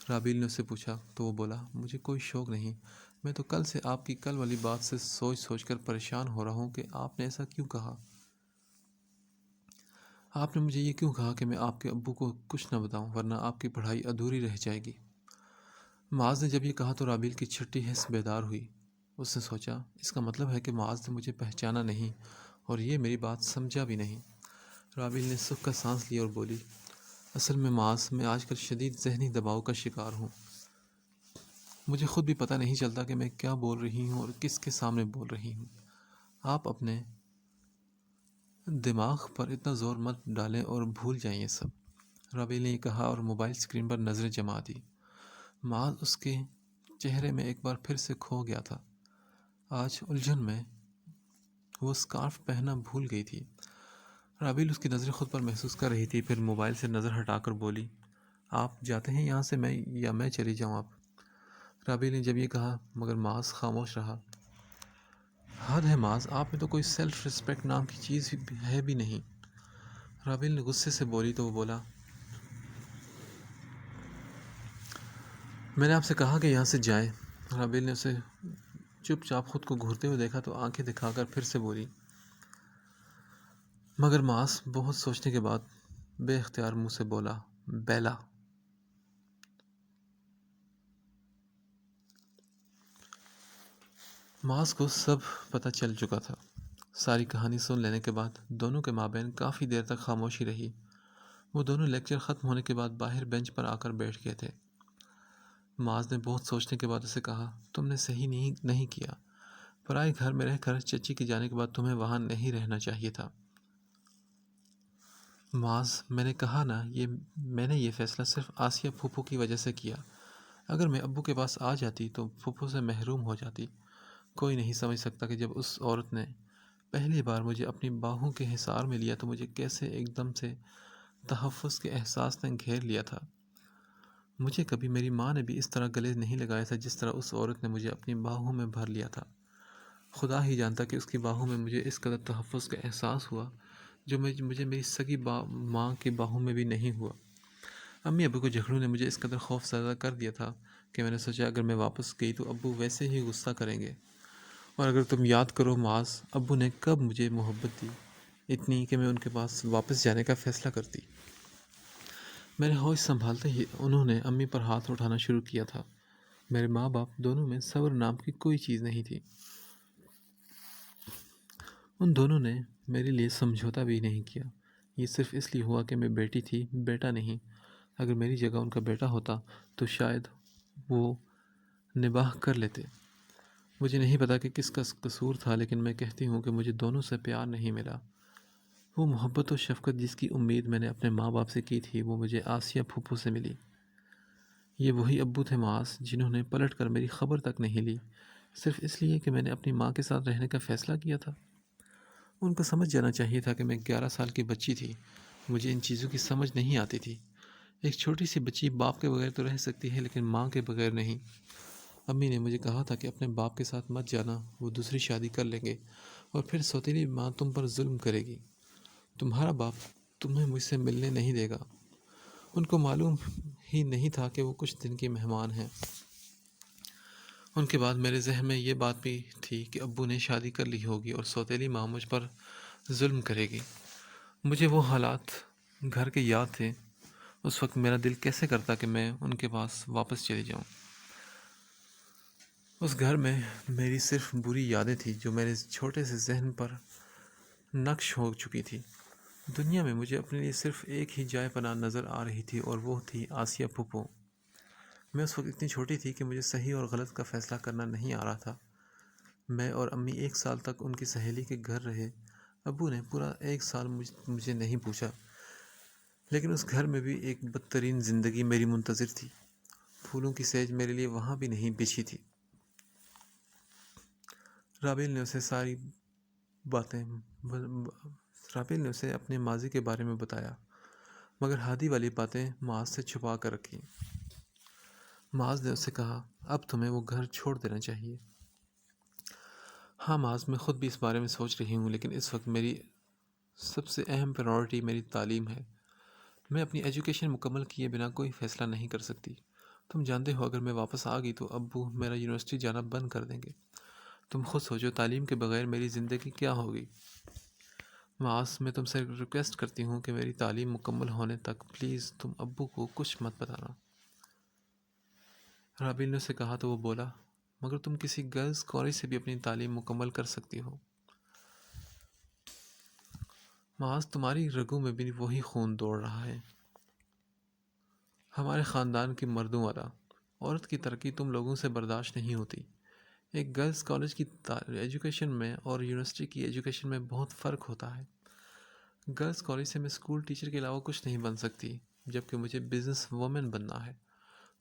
رابل نے اس سے پوچھا تو وہ بولا، مجھے کوئی شوق نہیں، میں تو کل سے آپ کی کل والی بات سے سوچ کر پریشان ہو رہا ہوں کہ آپ نے ایسا کیوں کہا۔ آپ نے مجھے یہ کیوں کہا کہ میں آپ کے ابو کو کچھ نہ بتاؤں ورنہ آپ کی پڑھائی ادھوری رہ جائے گی؟ معاذ نے جب یہ کہا تو رابل کی چھٹی حس بیدار ہوئی۔ اس نے سوچا، اس کا مطلب ہے کہ معاذ نے مجھے پہچانا نہیں اور یہ میری بات سمجھا بھی نہیں۔ رابل نے سکھ کا سانس لیا اور بولی، اصل میں معاذ، میں آج کل شدید ذہنی دباؤ کا شکار ہوں۔ مجھے خود بھی پتہ نہیں چلتا کہ میں کیا بول رہی ہوں اور کس کے سامنے بول رہی ہوں۔ آپ اپنے دماغ پر اتنا زور مت ڈالیں اور بھول جائیں یہ سب، رابل نے یہ کہا اور موبائل اسکرین پر نظریں جما دی۔ معاذ اس کے چہرے میں ایک بار پھر سے کھو گیا تھا۔ آج الجھن میں وہ اسکارف پہننا بھول گئی تھی۔ رابل اس کی نظریں خود پر محسوس کر رہی تھی، پھر موبائل سے نظر ہٹا کر بولی، آپ جاتے ہیں یہاں سے یا میں چلی جاؤں؟ آپ؟ رابل نے جب یہ کہا مگر معاذ خاموش رہا۔ حد ہے معاذ، آپ میں تو کوئی سیلف رسپیکٹ نام کی چیز ہے بھی نہیں۔ رابل نے غصے سے بولی تو وہ بولا، میں نے آپ سے کہا کہ یہاں سے جائیں۔ رابل نے اسے چپ چاپ خود کو گھورتے ہوئے دیکھا تو آنکھیں دکھا کر پھر سے بولی، مگر معاذ بہت سوچنے کے بعد بے اختیار منہ سے بولا، بیلا۔ معاذ کو سب پتہ چل چکا تھا۔ ساری کہانی سن لینے کے بعد دونوں کے مابین کافی دیر تک خاموشی رہی۔ وہ دونوں لیکچر ختم ہونے کے بعد باہر بینچ پر آ کر بیٹھ گئے تھے۔ معاذ نے بہت سوچنے کے بعد اسے کہا، تم نے صحیح نہیں کیا۔ پرائے گھر میں رہ کر چچی کے جانے کے بعد تمہیں وہاں نہیں رہنا چاہیے تھا۔ معاذ، میں نے کہا نا، میں نے یہ فیصلہ صرف آسیہ پھوپھو کی وجہ سے کیا۔ اگر میں ابو کے پاس آ جاتی تو پھوپھو سے محروم ہو جاتی۔ کوئی نہیں سمجھ سکتا کہ جب اس عورت نے پہلی بار مجھے اپنی باہوں کے حصار میں لیا تو مجھے کیسے ایک دم سے تحفظ کے احساس نے گھیر لیا تھا۔ مجھے کبھی میری ماں نے بھی اس طرح گلے نہیں لگایا تھا جس طرح اس عورت نے مجھے اپنی باہوں میں بھر لیا تھا۔ خدا ہی جانتا کہ اس کی باہوں میں مجھے اس قدر تحفظ کا احساس ہوا جو مجھے میری سگی ماں کی باہوں میں بھی نہیں ہوا۔ امی ابو کو جھگڑوں نے مجھے اس قدر خوف زدہ کر دیا تھا کہ میں نے سوچا اگر میں واپس گئی تو ابو ویسے ہی غصہ کریں گے۔ اور اگر تم یاد کرو معاذ، ابو نے کب مجھے محبت دی، اتنی کہ میں ان کے پاس واپس جانے کا فیصلہ کرتی۔ میرے ہوش سنبھالتے ہی انہوں نے امی پر ہاتھ اٹھانا شروع کیا تھا۔ میرے ماں باپ دونوں میں صبر نام کی کوئی چیز نہیں تھی۔ ان دونوں نے میرے لیے سمجھوتا بھی نہیں کیا۔ یہ صرف اس لیے ہوا کہ میں بیٹی تھی، بیٹا نہیں۔ اگر میری جگہ ان کا بیٹا ہوتا تو شاید وہ نباہ کر لیتے۔ مجھے نہیں پتا کہ کس کا قصور تھا، لیکن میں کہتی ہوں کہ مجھے دونوں سے پیار نہیں ملا۔ وہ محبت و شفقت جس کی امید میں نے اپنے ماں باپ سے کی تھی وہ مجھے آسیہ پھوپھو سے ملی۔ یہ وہی ابو تھے معاذ جنہوں نے پلٹ کر میری خبر تک نہیں لی، صرف اس لیے کہ میں نے اپنی ماں کے ساتھ رہنے کا فیصلہ کیا تھا۔ ان کو سمجھ جانا چاہیے تھا کہ میں 11 سال کی بچی تھی، مجھے ان چیزوں کی سمجھ نہیں آتی تھی۔ ایک چھوٹی سی بچی باپ کے بغیر تو رہ سکتی ہے لیکن ماں کے بغیر نہیں۔ امی نے مجھے کہا تھا کہ اپنے باپ کے ساتھ مت جانا، وہ دوسری شادی کر لیں گے اور پھر سوتیلی ماں تم پر ظلم کرے گی۔ تمہارا باپ تمہیں مجھ سے ملنے نہیں دے گا۔ ان کو معلوم ہی نہیں تھا کہ وہ کچھ دن کے مہمان ہیں۔ ان کے بعد میرے ذہن میں یہ بات بھی تھی کہ ابو نے شادی کر لی ہوگی اور سوتیلی ماں مجھ پر ظلم کرے گی۔ مجھے وہ حالات گھر کے یاد تھے۔ اس وقت میرا دل کیسے کرتا کہ میں ان کے پاس واپس چلی جاؤں۔ اس گھر میں میری صرف بری یادیں تھیں جو میرے چھوٹے سے ذہن پر نقش ہو چکی تھی۔ دنیا میں مجھے اپنے لیے صرف ایک ہی جائے پناہ نظر آ رہی تھی اور وہ تھی آسیہ پھوپھو۔ میں اس وقت اتنی چھوٹی تھی کہ مجھے صحیح اور غلط کا فیصلہ کرنا نہیں آ رہا تھا۔ میں اور امی 1 سال تک ان کی سہیلی کے گھر رہے۔ ابو نے پورا 1 سال مجھے نہیں پوچھا، لیکن اس گھر میں بھی ایک بدترین زندگی میری منتظر تھی۔ پھولوں کی سیج میرے لیے وہاں بھی نہیں بچھی تھی۔ رابل نے اسے اپنے ماضی کے بارے میں بتایا، مگر ہادی والی باتیں معاذ سے چھپا کر رکھی۔ معاذ نے اسے کہا، اب تمہیں وہ گھر چھوڑ دینا چاہیے۔ ہاں معاذ، میں خود بھی اس بارے میں سوچ رہی ہوں، لیکن اس وقت میری سب سے اہم پرائورٹی میری تعلیم ہے۔ میں اپنی ایجوکیشن مکمل کیے بنا کوئی فیصلہ نہیں کر سکتی۔ تم جانتے ہو اگر میں واپس آ گئی تو ابو میرا یونیورسٹی جانا بند کر دیں گے۔ تم خود سوچو تعلیم کے بغیر میری زندگی کیا ہوگی۔ معاذ، میں تم سے ریکویسٹ کرتی ہوں کہ میری تعلیم مکمل ہونے تک پلیز تم ابو کو کچھ مت بتانا۔ رابل نے اسے کہا تو وہ بولا، مگر تم کسی گرلز کالج سے بھی اپنی تعلیم مکمل کر سکتی ہو۔ معاذ، تمہاری رگوں میں بھی وہی خون دوڑ رہا ہے، ہمارے خاندان کی مردوں والا۔ عورت کی ترقی تم لوگوں سے برداشت نہیں ہوتی۔ ایک گرلز کالج کی ایجوکیشن میں اور یونیورسٹی کی ایجوکیشن میں بہت فرق ہوتا ہے۔ گرلز کالج سے میں اسکول ٹیچر کے علاوہ کچھ نہیں بن سکتی، جبکہ مجھے بزنس وومن بننا ہے۔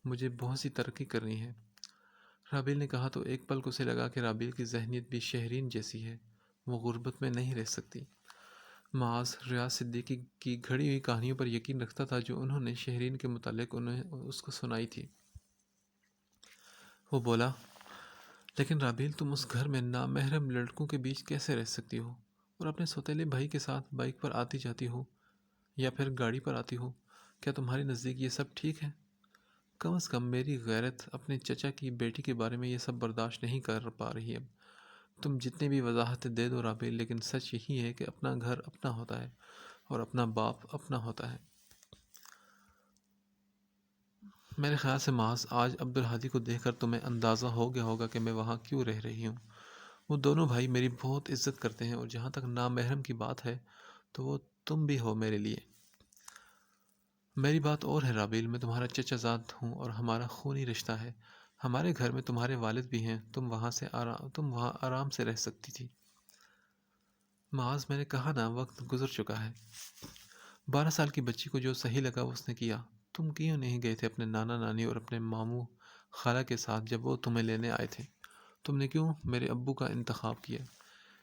مجھے بہت سی ترقی کرنی ہے۔ رابل نے کہا تو ایک پل کو اسے لگا کہ رابل کی ذہنیت بھی شہرین جیسی ہے، وہ غربت میں نہیں رہ سکتی۔ معاذ ریاض صدیقی کی گھڑی ہوئی کہانیوں پر یقین رکھتا تھا جو انہوں نے شہرین کے متعلق اس کو سنائی تھی۔ وہ بولا، لیکن رابیل، تم اس گھر میں نامحرم لڑکوں کے بیچ کیسے رہ سکتی ہو اور اپنے سوتیلے بھائی کے ساتھ بائک پر آتی جاتی ہو یا پھر گاڑی پر آتی ہو؟ کیا تمہاری نزدیک یہ سب ٹھیک ہے؟ کم از کم میری غیرت اپنے چچا کی بیٹی کے بارے میں یہ سب برداشت نہیں کر پا رہی اب۔ تم جتنی بھی وضاحتیں دے دو رابیل، لیکن سچ یہی ہے کہ اپنا گھر اپنا ہوتا ہے اور اپنا باپ اپنا ہوتا ہے۔ میرے خیال سے معاذ، آج عبدالہادی کو دیکھ کر تمہیں اندازہ ہو گیا ہوگا کہ میں وہاں کیوں رہ رہی ہوں۔ وہ دونوں بھائی میری بہت عزت کرتے ہیں، اور جہاں تک نامحرم کی بات ہے تو وہ تم بھی ہو میرے لیے۔ میری بات اور ہے رابیل، میں تمہارا چچا زاد ہوں اور ہمارا خونی رشتہ ہے۔ ہمارے گھر میں تمہارے والد بھی ہیں، تم وہاں آرام سے رہ سکتی تھی۔ معاذ، میں نے کہا نا، وقت گزر چکا ہے۔ 12 سال کی بچی کو جو صحیح لگا اس نے کیا۔ تم کیوں نہیں گئے تھے اپنے نانا نانی اور اپنے ماموں خالہ کے ساتھ جب وہ تمہیں لینے آئے تھے؟ تم نے کیوں میرے ابو کا انتخاب کیا؟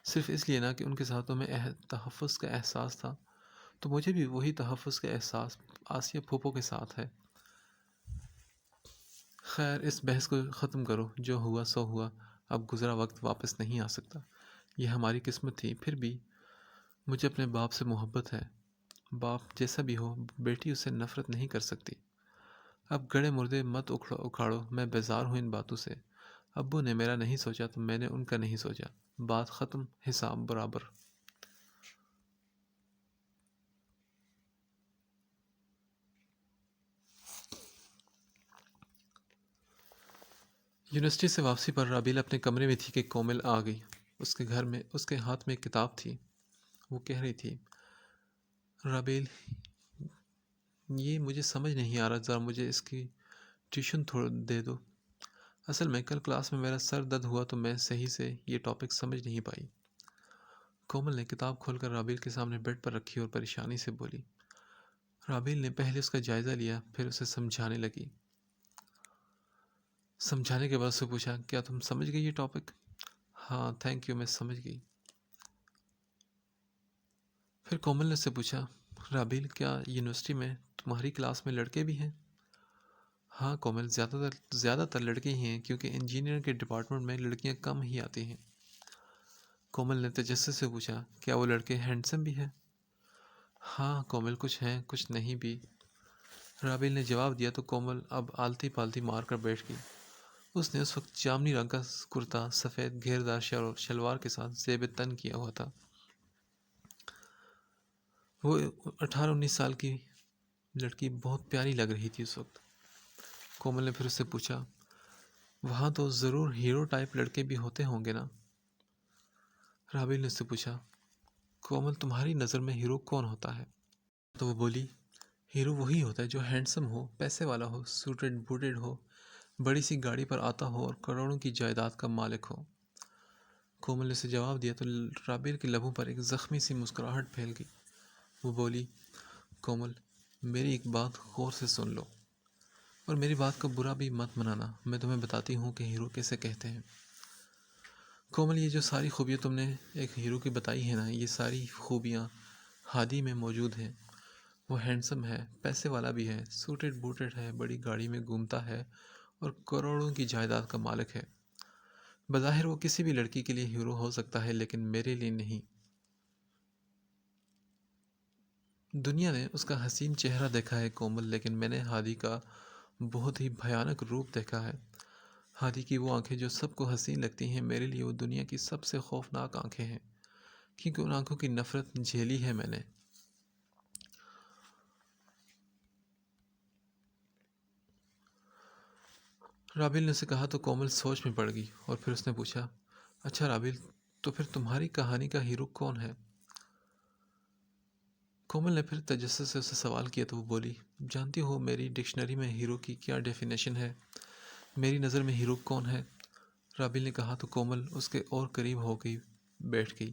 صرف اس لیے نا کہ ان کے ساتھ تمہیں تحفظ کا احساس تھا؟ تو مجھے بھی وہی تحفظ کا احساس آسیہ پھوپھو کے ساتھ ہے۔ خیر، اس بحث کو ختم کرو، جو ہوا سو ہوا۔ اب گزرا وقت واپس نہیں آ سکتا، یہ ہماری قسمت تھی۔ پھر بھی مجھے اپنے باپ سے محبت ہے۔ باپ جیسا بھی ہو، بیٹی اسے نفرت نہیں کر سکتی۔ اب گڑے مردے مت اکھاڑو، میں بیزار ہوں ان باتوں سے۔ ابو نے میرا نہیں سوچا تو میں نے ان کا نہیں سوچا، بات ختم، حساب برابر۔ یونیورسٹی سے واپسی پر رابیل اپنے کمرے میں تھی کہ کومل آ گئی۔ اس کے گھر میں اس کے ہاتھ میں ایک کتاب تھی۔ وہ کہہ رہی تھی، رابیل، یہ مجھے سمجھ نہیں آ رہا، ذرا مجھے اس کی ٹیوشن تھوڑا دے دو۔ اصل میں کل کلاس میں میرا سر درد ہوا تو میں صحیح سے یہ ٹاپک سمجھ نہیں پائی۔ کومل نے کتاب کھول کر رابیل کے سامنے بیڈ پر رکھی اور پریشانی سے بولی۔ رابیل نے پہلے اس کا جائزہ لیا، پھر اسے سمجھانے لگی۔ سمجھانے کے بعد اسے پوچھا، کیا تم سمجھ گئی یہ ٹاپک؟ ہاں تھینک یو، میں سمجھ گئی۔ پھر کومل نے اس سے پوچھا، رابیل، کیا یونیورسٹی میں تمہاری کلاس میں لڑکے بھی ہیں؟ ہاں کومل، زیادہ تر لڑکے ہی ہیں، کیونکہ انجینئرنگ کے ڈپارٹمنٹ میں لڑکیاں کم ہی آتی ہیں۔ کومل نے تجسس سے پوچھا، کیا وہ لڑکے ہینڈسم بھی ہیں؟ ہاں کومل، کچھ ہیں کچھ نہیں بھی، رابیل نے جواب دیا تو کومل اب آلتی پالتی مار کر بیٹھ گئی۔ اس نے اس وقت جامنی رنگ کا کرتا سفید گھیردار شلوار کے ساتھ زیب تن کیا ہوا تھا۔ وہ 18-19 سال کی لڑکی بہت پیاری لگ رہی تھی اس وقت۔ کومل نے پھر اس سے پوچھا، وہاں تو ضرور ہیرو ٹائپ لڑکے بھی ہوتے ہوں گے نا؟ رابیل نے اس سے پوچھا، کومل، تمہاری نظر میں ہیرو کون ہوتا ہے؟ تو وہ بولی، ہیرو وہی ہوتا ہے جو ہینڈسم ہو، پیسے والا ہو، سوٹڈ بوٹڈ ہو، بڑی سی گاڑی پر آتا ہو اور کروڑوں کی جائیداد کا مالک ہو۔ کومل نے اسے جواب دیا تو رابیل کے لبوں پر ایک زخمی سی مسکراہٹ پھیل گئی۔ وہ بولی، کومل، میری ایک بات غور سے سن لو، اور میری بات کو برا بھی مت منانا۔ میں تمہیں بتاتی ہوں کہ ہیرو کیسے کہتے ہیں۔ کومل، یہ جو ساری خوبیاں تم نے ایک ہیرو کی بتائی ہیں نا، یہ ساری خوبیاں ہادی میں موجود ہیں۔ وہ ہینڈسم ہے، پیسے والا بھی ہے، سوٹڈ بوٹڈ ہے، بڑی گاڑی میں گھومتا ہے اور کروڑوں کی جائیداد کا مالک ہے۔ بظاہر وہ کسی بھی لڑکی کے لیے ہیرو ہو سکتا ہے، لیکن میرے لیے نہیں۔ دنیا نے اس کا حسین چہرہ دیکھا ہے کومل، لیکن میں نے ہادی کا بہت ہی بھیانک روپ دیکھا ہے۔ ہادی کی وہ آنکھیں جو سب کو حسین لگتی ہیں، میرے لیے وہ دنیا کی سب سے خوفناک آنکھیں ہیں، کیونکہ ان آنکھوں کی نفرت جھیلی ہے میں نے۔ رابیل نے اسے کہا تو کومل سوچ میں پڑ گئی، اور پھر اس نے پوچھا، اچھا رابیل، تو پھر تمہاری کہانی کا ہیرو کون ہے؟ کومل نے پھر تجسس سے اسے سوال کیا تو وہ بولی، جانتی ہو میری ڈکشنری میں ہیرو کی کیا ڈیفینیشن ہے؟ میری نظر میں ہیرو کون ہے؟ رابیل نے کہا تو کومل اس کے اور قریب ہو گئی بیٹھ گئی۔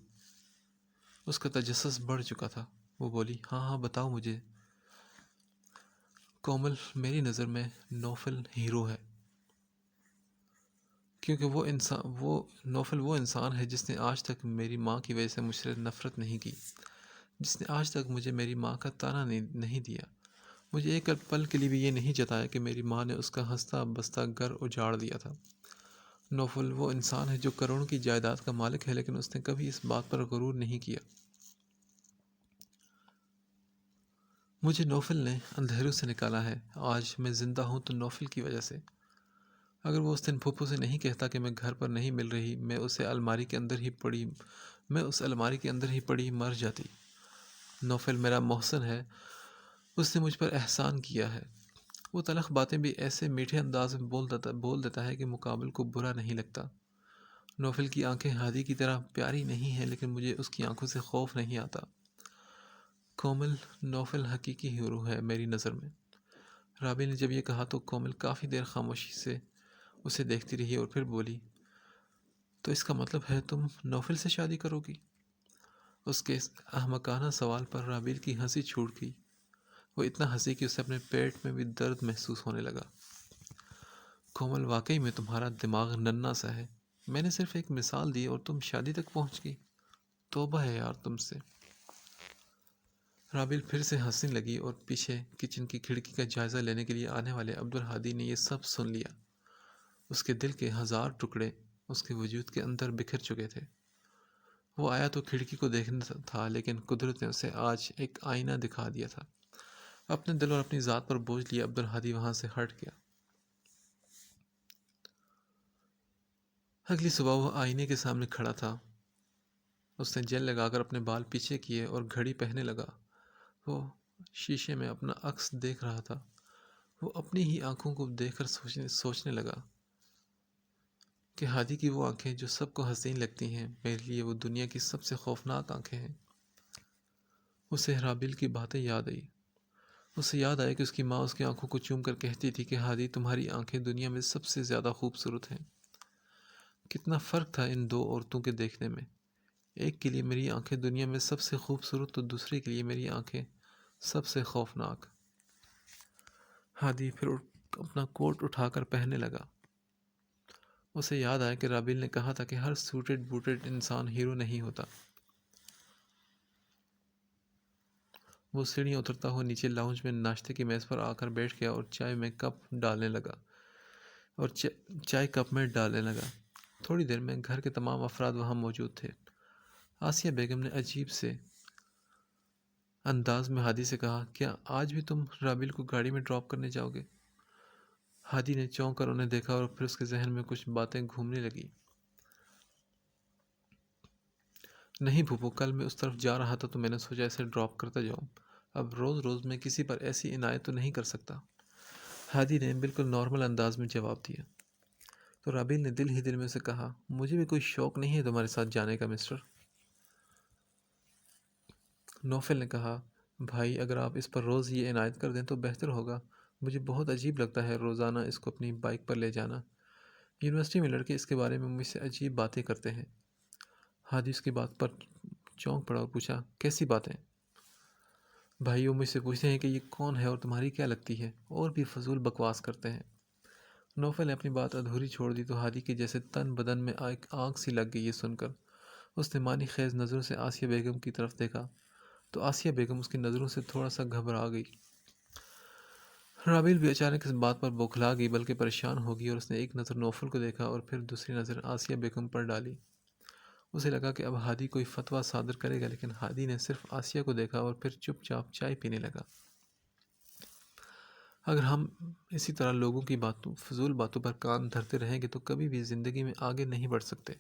اس کا تجسس بڑھ چکا تھا۔ وہ بولی، ہاں ہاں بتاؤ مجھے۔ کومل، میری نظر میں نوفل ہیرو ہے، کیونکہ نوفل وہ انسان ہے جس نے آج تک میری ماں کی وجہ سے مجھ سے نفرت نہیں کی، جس نے آج تک مجھے میری ماں کا طعنہ نہیں دیا، مجھے ایک پل کے لیے بھی یہ نہیں جتایا کہ میری ماں نے اس کا ہنستا بستا گھر اجاڑ دیا تھا۔ نوفل وہ انسان ہے جو کروڑوں کی جائیداد کا مالک ہے، لیکن اس نے کبھی اس بات پر غرور نہیں کیا۔ مجھے نوفل نے اندھیروں سے نکالا ہے۔ آج میں زندہ ہوں تو نوفل کی وجہ سے۔ اگر وہ اس دن پھپھو سے نہیں کہتا کہ میں گھر پر نہیں مل رہی، میں اس الماری کے اندر ہی پڑی مر جاتی۔ نوفل میرا محسن ہے، اس نے مجھ پر احسان کیا ہے۔ وہ تلخ باتیں بھی ایسے میٹھے انداز میں بول دیتا ہے کہ مقابل کو برا نہیں لگتا۔ نوفل کی آنکھیں ہادی کی طرح پیاری نہیں ہیں، لیکن مجھے اس کی آنکھوں سے خوف نہیں آتا۔ کومل، نوفل حقیقی ہیرو ہے میری نظر میں۔ رابعہ نے جب یہ کہا تو کومل کافی دیر خاموشی سے اسے دیکھتی رہی اور پھر بولی، تو اس کا مطلب ہے تم نوفل سے شادی کرو گی؟ اس کے اس احمقانہ سوال پر رابعہ کی ہنسی چھوٹ گئی۔ وہ اتنا ہنسی کہ اسے اپنے پیٹ میں بھی درد محسوس ہونے لگا۔ کومل، واقعی میں تمہارا دماغ ننھا سا ہے۔ میں نے صرف ایک مثال دی اور تم شادی تک پہنچ گئی۔ توبہ ہے یار تم سے۔ رابعہ پھر سے ہنسنے لگی اور پیچھے کچن کی کھڑکی کا جائزہ لینے کے لیے آنے والے عبدالہادی نے یہ سب سن لیا۔ اس کے دل کے ہزار ٹکڑے اس کے وجود کے اندر بکھر چکے تھے۔ وہ آیا تو کھڑکی کو دیکھنا تھا، لیکن قدرت نے اسے آج ایک آئینہ دکھا دیا تھا۔ اپنے دل اور اپنی ذات پر بوجھ لیے عبدالہادی وہاں سے ہٹ گیا۔ اگلی صبح وہ آئینے کے سامنے کھڑا تھا۔ اس نے جیل لگا کر اپنے بال پیچھے کیے اور گھڑی پہننے لگا۔ وہ شیشے میں اپنا عکس دیکھ رہا تھا۔ وہ اپنی ہی آنکھوں کو دیکھ کر سوچنے لگا کہ ہادی کی وہ آنکھیں جو سب کو حسین لگتی ہیں، میرے لیے وہ دنیا کی سب سے خوفناک آنکھیں ہیں۔ اسے رابعہ کی باتیں یاد آئی۔ اسے یاد آیا کہ اس کی ماں اس کی آنکھوں کو چوم کر کہتی تھی کہ ہادی، تمہاری آنکھیں دنیا میں سب سے زیادہ خوبصورت ہیں۔ کتنا فرق تھا ان دو عورتوں کے دیکھنے میں۔ ایک کے لیے میری آنکھیں دنیا میں سب سے خوبصورت تو دوسرے کے لیے میری آنکھیں سب سے خوفناک۔ ہادی پھر اپنا کوٹ اٹھا کر پہننے لگا۔ اسے یاد آیا کہ رابعہ نے کہا تھا کہ ہر سوٹڈ بوٹڈ انسان ہیرو نہیں ہوتا۔ وہ سیڑھیاں اترتا ہوا نیچے لاؤنج میں ناشتے کی میز پر آ کر بیٹھ گیا اور چائے کپ میں ڈالنے لگا۔ تھوڑی دیر میں گھر کے تمام افراد وہاں موجود تھے۔ آسیہ بیگم نے عجیب سے انداز میں ہادی سے کہا، کیا آج بھی تم رابعہ کو گاڑی میں ڈراپ کرنے جاؤ گے؟ ہادی نے چونک کر انہیں دیکھا اور پھر اس کے ذہن میں کچھ باتیں گھومنے لگی۔ نہیں پھوپھو، کل میں اس طرف جا رہا تھا تو میں نے سوچا اسے ڈراپ کرتا جاؤں۔ اب روز روز میں کسی پر ایسی عنایت تو نہیں کر سکتا۔ ہادی نے بالکل نارمل انداز میں جواب دیا۔ تو رابعہ نے دل ہی دل میں اسے کہا، مجھے بھی کوئی شوق نہیں ہے تمہارے ساتھ جانے کا مسٹر۔ نوفل نے کہا، بھائی اگر آپ اس پر روز یہ عنایت کر دیں تو بہتر ہوگا۔ مجھے بہت عجیب لگتا ہے روزانہ اس کو اپنی بائک پر لے جانا۔ یونیورسٹی میں لڑکے اس کے بارے میں مجھ سے عجیب باتیں کرتے ہیں۔ ہادی اس کی بات پر چونک پڑا اور پوچھا، کیسی باتیں؟ بھائی وہ مجھ سے پوچھتے ہیں کہ یہ کون ہے اور تمہاری کیا لگتی ہے، اور بھی فضول بکواس کرتے ہیں۔ نوفل نے اپنی بات ادھوری چھوڑ دی تو ہادی کے جیسے تن بدن میں ایک آگ سی لگ گئی یہ سن کر۔ اس نے معنی خیز نظروں سے آسیہ بیگم کی طرف دیکھا تو آسیہ بیگم اس کی نظروں سے تھوڑا سا گھبرا گئی۔ رابعہ بھی اچانک اس بات پر بوکھلا گئی بلکہ پریشان ہو گئی، اور اس نے ایک نظر نوفل کو دیکھا اور پھر دوسری نظر آسیہ بیگم پر ڈالی۔ اسے لگا کہ اب ہادی کوئی فتویٰ صادر کرے گا، لیکن ہادی نے صرف آسیہ کو دیکھا اور پھر چپ چاپ چائے پینے لگا۔ اگر ہم اسی طرح لوگوں کی فضول باتوں پر کان دھرتے رہیں گے تو کبھی بھی زندگی میں آگے نہیں بڑھ سکتے۔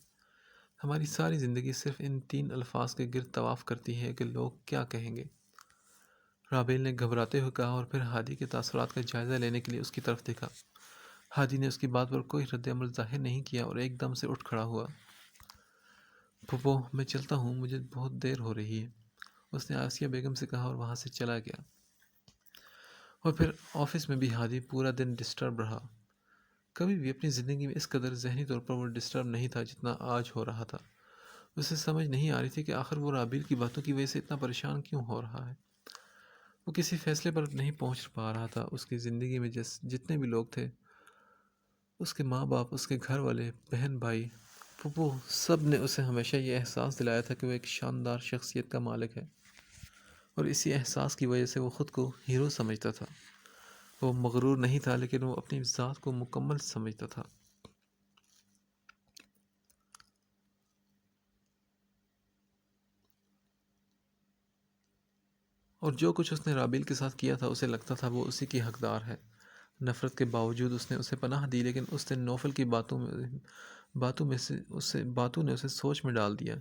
ہماری ساری زندگی صرف ان 3 الفاظ کے گرد طواف کرتی ہے کہ لوگ کیا کہیں گے۔ رابعہ نے گھبراتے ہوئے کہا اور پھر ہادی کے تاثرات کا جائزہ لینے کے لیے اس کی طرف دیکھا۔ ہادی نے اس کی بات پر کوئی رد عمل ظاہر نہیں کیا اور ایک دم سے اٹھ کھڑا ہوا۔ پھوپھو میں چلتا ہوں، مجھے بہت دیر ہو رہی ہے، اس نے آسیہ بیگم سے کہا اور وہاں سے چلا گیا۔ اور پھر آفس میں بھی ہادی پورا دن ڈسٹرب رہا۔ کبھی بھی اپنی زندگی میں اس قدر ذہنی طور پر وہ ڈسٹرب نہیں تھا جتنا آج ہو رہا تھا۔ اسے سمجھ نہیں آ رہی تھی کہ آخر وہ رابعہ کی باتوں کی وجہ سے اتنا پریشان کیوں ہو رہا ہے۔ وہ کسی فیصلے پر نہیں پہنچ پا رہا تھا۔ اس کی زندگی میں جتنے بھی لوگ تھے، اس کے ماں باپ، اس کے گھر والے، بہن بھائی، پھوپھو، سب نے اسے ہمیشہ یہ احساس دلایا تھا کہ وہ ایک شاندار شخصیت کا مالک ہے، اور اسی احساس کی وجہ سے وہ خود کو ہیرو سمجھتا تھا۔ وہ مغرور نہیں تھا، لیکن وہ اپنی ذات کو مکمل سمجھتا تھا۔ اور جو کچھ اس نے رابیل کے ساتھ کیا تھا اسے لگتا تھا وہ اسی کی حقدار ہے۔ نفرت کے باوجود اس نے اسے پناہ دی، لیکن اس نے نوفل کی باتوں نے اسے سوچ میں ڈال دیا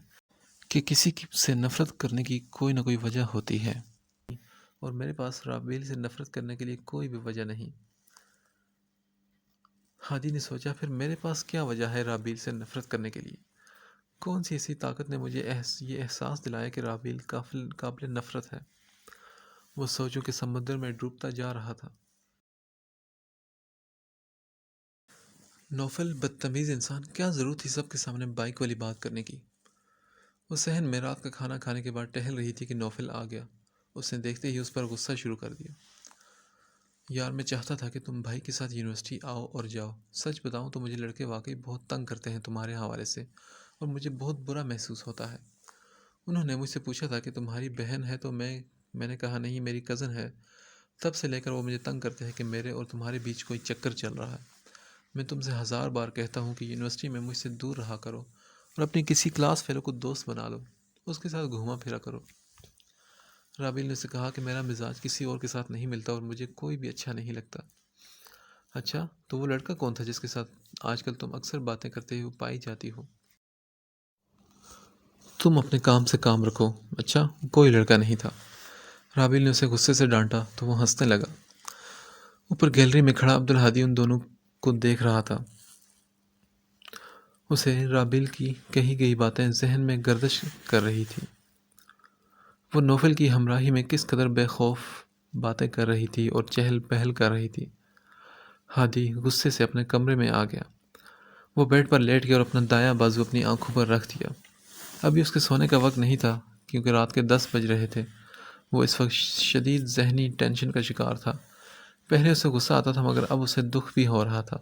کہ کسی سے نفرت کرنے کی کوئی نہ کوئی وجہ ہوتی ہے، اور میرے پاس رابیل سے نفرت کرنے کے لیے کوئی بھی وجہ نہیں۔ ہادی نے سوچا، پھر میرے پاس کیا وجہ ہے رابیل سے نفرت کرنے کے لیے؟ کون سی ایسی طاقت نے مجھے یہ احساس دلایا کہ رابیل قابل نفرت ہے؟ وہ سوچوں کے سمندر میں ڈوبتا جا رہا تھا۔ نوفل بدتمیز انسان، کیا ضرورت تھی سب کے سامنے بائک والی بات کرنے کی؟ وہ صحن میں رات کا کھانا کھانے کے بعد ٹہل رہی تھی کہ نوفل آ گیا۔ اس نے دیکھتے ہی اس پر غصہ شروع کر دیا۔ یار، میں چاہتا تھا کہ تم بھائی کے ساتھ یونیورسٹی آؤ اور جاؤ۔ سچ بتاؤں تو مجھے لڑکے واقعی بہت تنگ کرتے ہیں تمہارے حوالے سے، اور مجھے بہت برا محسوس ہوتا ہے۔ انہوں نے مجھ سے پوچھا تھا کہ تمہاری بہن ہے تو میں نے کہا نہیں، میری کزن ہے۔ تب سے لے کر وہ مجھے تنگ کرتے ہیں کہ میرے اور تمہارے بیچ کوئی چکر چل رہا ہے۔ میں تم سے 1000 بار کہتا ہوں کہ یونیورسٹی میں مجھ سے دور رہا کرو اور اپنی کسی کلاس فیلو کو دوست بنا لو، اس کے ساتھ گھوما پھرا کرو۔ رابیل نے اسے کہا کہ میرا مزاج کسی اور کے ساتھ نہیں ملتا اور مجھے کوئی بھی اچھا نہیں لگتا۔ اچھا، تو وہ لڑکا کون تھا جس کے ساتھ آج کل تم اکثر باتیں کرتے ہوئے پائی جاتی ہو؟ تم اپنے کام سے کام رکھو۔ اچھا، کوئی لڑکا نہیں تھا۔ رابیل نے اسے غصے سے ڈانٹا تو وہ ہنسنے لگا۔ اوپر گیلری میں کھڑا عبدالہادی ان دونوں کو دیکھ رہا تھا۔ اسے رابیل کی کہی گئی باتیں ذہن میں گردش کر رہی تھی۔ وہ نوفل کی ہمراہی میں کس قدر بے خوف باتیں کر رہی تھی اور چہل پہل کر رہی تھی۔ ہادی غصے سے اپنے کمرے میں آ گیا۔ وہ بیڈ پر لیٹ گیا اور اپنا دایاں بازو اپنی آنکھوں پر رکھ دیا۔ ابھی اس کے سونے کا وقت نہیں تھا کیونکہ رات کے 10 بج رہے تھے۔ وہ اس وقت شدید ذہنی ٹینشن کا شکار تھا۔ پہلے اسے غصہ آتا تھا مگر اب اسے دکھ بھی ہو رہا تھا۔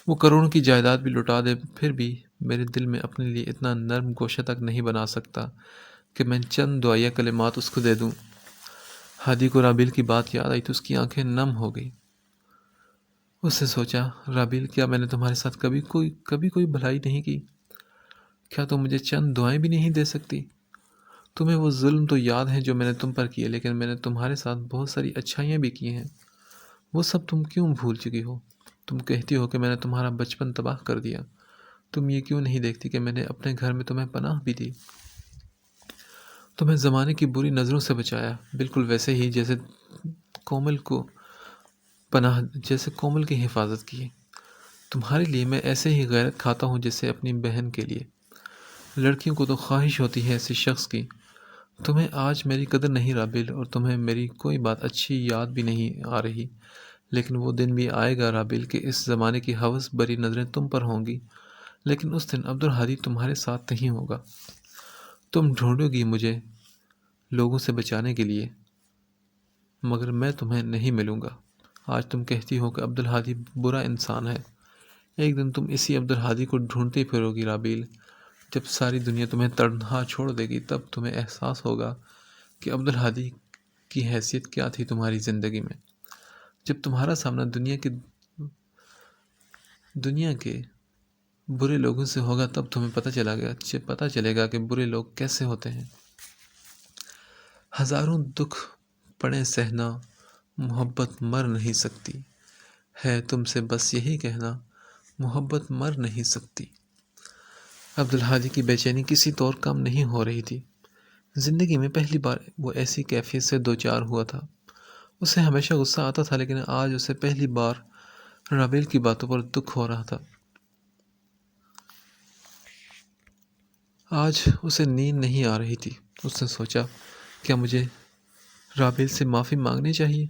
وہ کروڑوں کی جائیداد بھی لٹا دے پھر بھی میرے دل میں اپنے لیے اتنا نرم گوشہ تک نہیں بنا سکتا کہ میں چند دعائیہ کلمات اس کو دے دوں۔ ہادی کو رابیل کی بات یاد آئی تو اس کی آنکھیں نم ہو گئی۔ اس نے سوچا، رابیل، کیا میں نے تمہارے ساتھ کبھی کوئی بھلائی نہیں کی؟ کیا تم مجھے چند دعائیں بھی نہیں دے سکتی؟ تمہیں وہ ظلم تو یاد ہیں جو میں نے تم پر کیے، لیکن میں نے تمہارے ساتھ بہت ساری اچھائیاں بھی کی ہیں۔ وہ سب تم کیوں بھول چکی ہو؟ تم کہتی ہو کہ میں نے تمہارا بچپن تباہ کر دیا۔ تم یہ کیوں نہیں دیکھتی کہ میں نے اپنے گھر میں تمہیں پناہ بھی دی، تمہیں زمانے کی بری نظروں سے بچایا، بالکل ویسے ہی جیسے کومل کی حفاظت کی۔ تمہارے لیے میں ایسے ہی غیرت کھاتا ہوں جیسے اپنی بہن کے لیے۔ لڑکیوں کو تو خواہش ہوتی ہے ایسے شخص کی۔ تمہیں آج میری قدر نہیں رابیل، اور تمہیں میری کوئی بات اچھی یاد بھی نہیں آ رہی، لیکن وہ دن بھی آئے گا رابیل کہ اس زمانے کی ہوس بری نظریں تم پر ہوں گی، لیکن اس دن عبدالہادی تمہارے ساتھ نہیں ہوگا۔ تم ڈھونڈو گی مجھے لوگوں سے بچانے کے لیے، مگر میں تمہیں نہیں ملوں گا۔ آج تم کہتی ہو کہ عبدالہادی برا انسان ہے، ایک دن تم اسی عبدالہادی کو ڈھونڈتی پھرو گی رابیل۔ جب ساری دنیا تمہیں تنہا چھوڑ دے گی تب تمہیں احساس ہوگا کہ عبدالہادی کی حیثیت کیا تھی تمہاری زندگی میں۔ جب تمہارا سامنا دنیا کے برے لوگوں سے ہوگا تب تمہیں پتہ چلے گا کہ برے لوگ کیسے ہوتے ہیں۔ ہزاروں دکھ پڑے سہنا، محبت مر نہیں سکتی ہے تم سے بس یہی کہنا، محبت مر نہیں سکتی۔ عبدالہادی کی بے چینی کسی طور کم نہیں ہو رہی تھی۔ زندگی میں پہلی بار وہ ایسی کیفیت سے دوچار ہوا تھا۔ اسے ہمیشہ غصہ آتا تھا، لیکن آج اسے پہلی بار رابیل کی باتوں پر دکھ ہو رہا تھا۔ آج اسے نیند نہیں آ رہی تھی۔ اس نے سوچا، کیا مجھے رابیل سے معافی مانگنی چاہیے؟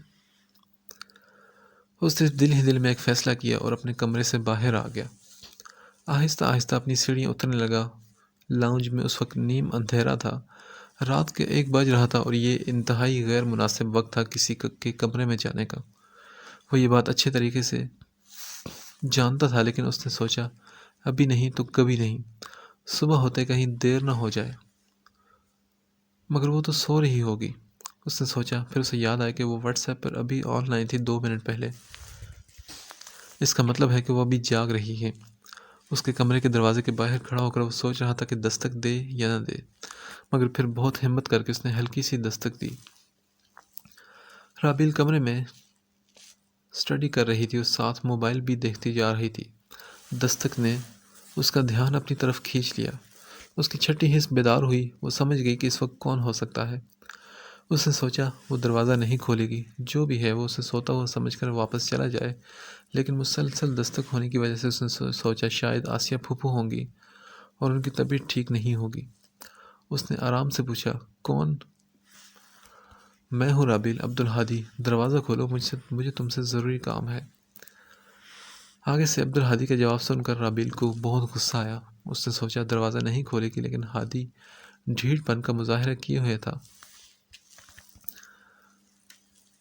اس نے دل ہی دل میں ایک فیصلہ کیا اور اپنے کمرے سے باہر آ گیا۔ آہستہ آہستہ اپنی سیڑھیاں اترنے لگا۔ لاؤنج میں اس وقت نیم اندھیرا تھا۔ رات کے 1 بج رہا تھا اور یہ انتہائی غیر مناسب وقت تھا کسی کے کمرے میں جانے کا۔ وہ یہ بات اچھے طریقے سے جانتا تھا، لیکن اس نے سوچا، ابھی نہیں تو کبھی نہیں، صبح ہوتے کہیں دیر نہ ہو جائے۔ مگر وہ تو سو رہی ہوگی، اس نے سوچا۔ پھر اسے یاد آیا کہ وہ واٹس ایپ پر ابھی آن لائن تھی 2 منٹ پہلے۔ اس کا مطلب ہے کہ وہ ابھی جاگ رہی ہے۔ اس کے کمرے کے دروازے کے باہر کھڑا ہو کر وہ سوچ رہا تھا کہ دستک دے یا نہ دے، مگر پھر بہت ہمت کر کے اس نے ہلکی سی دستک دی۔ رابیل کمرے میں اسٹڈی کر رہی تھی اور ساتھ موبائل بھی دیکھتی جا رہی تھی۔ دستک نے اس کا دھیان اپنی طرف کھینچ لیا۔ اس کی چھٹی حس بیدار ہوئی۔ وہ سمجھ گئی کہ اس وقت کون ہو سکتا ہے۔ اس نے سوچا وہ دروازہ نہیں کھولے گی، جو بھی ہے وہ اسے سوتا ہوا سمجھ کر واپس چلا جائے، لیکن مسلسل دستک ہونے کی وجہ سے اس نے سوچا شاید آسیہ پھوپھو ہوں گی اور ان کی طبیعت ٹھیک نہیں ہوگی۔ اس نے آرام سے پوچھا، کون؟ میں ہوں رابیل، عبدالہادی، دروازہ کھولو، مجھے تم سے ضروری کام ہے۔ آگے سے عبدالہادی کا جواب سن کر رابیل کو بہت غصہ آیا۔ اس نے سوچا دروازہ نہیں کھولے گی، لیکن ہادی ڈھیٹ پن کا مظاہرہ کیے ہوئے تھا۔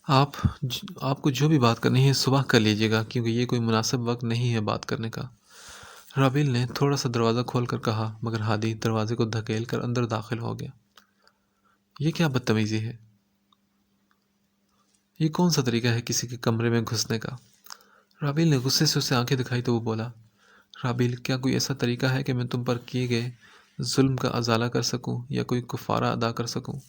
آپ کو جو بھی بات کرنی ہے صبح کر لیجیے گا، کیونکہ یہ کوئی مناسب وقت نہیں ہے بات کرنے کا۔ رابیل نے تھوڑا سا دروازہ کھول کر کہا، مگر ہادی دروازے کو دھکیل کر اندر داخل ہو گیا۔ یہ کیا بدتمیزی ہے؟ یہ کون سا طریقہ ہے کسی کے کمرے میں گھسنے کا؟ رابیل نے غصے سے اسے آنکھیں دکھائی تو وہ بولا، رابیل، کیا کوئی ایسا طریقہ ہے کہ میں تم پر کیے گئے ظلم کا ازالہ کر سکوں یا کوئی کفارہ ادا کر سکوں؟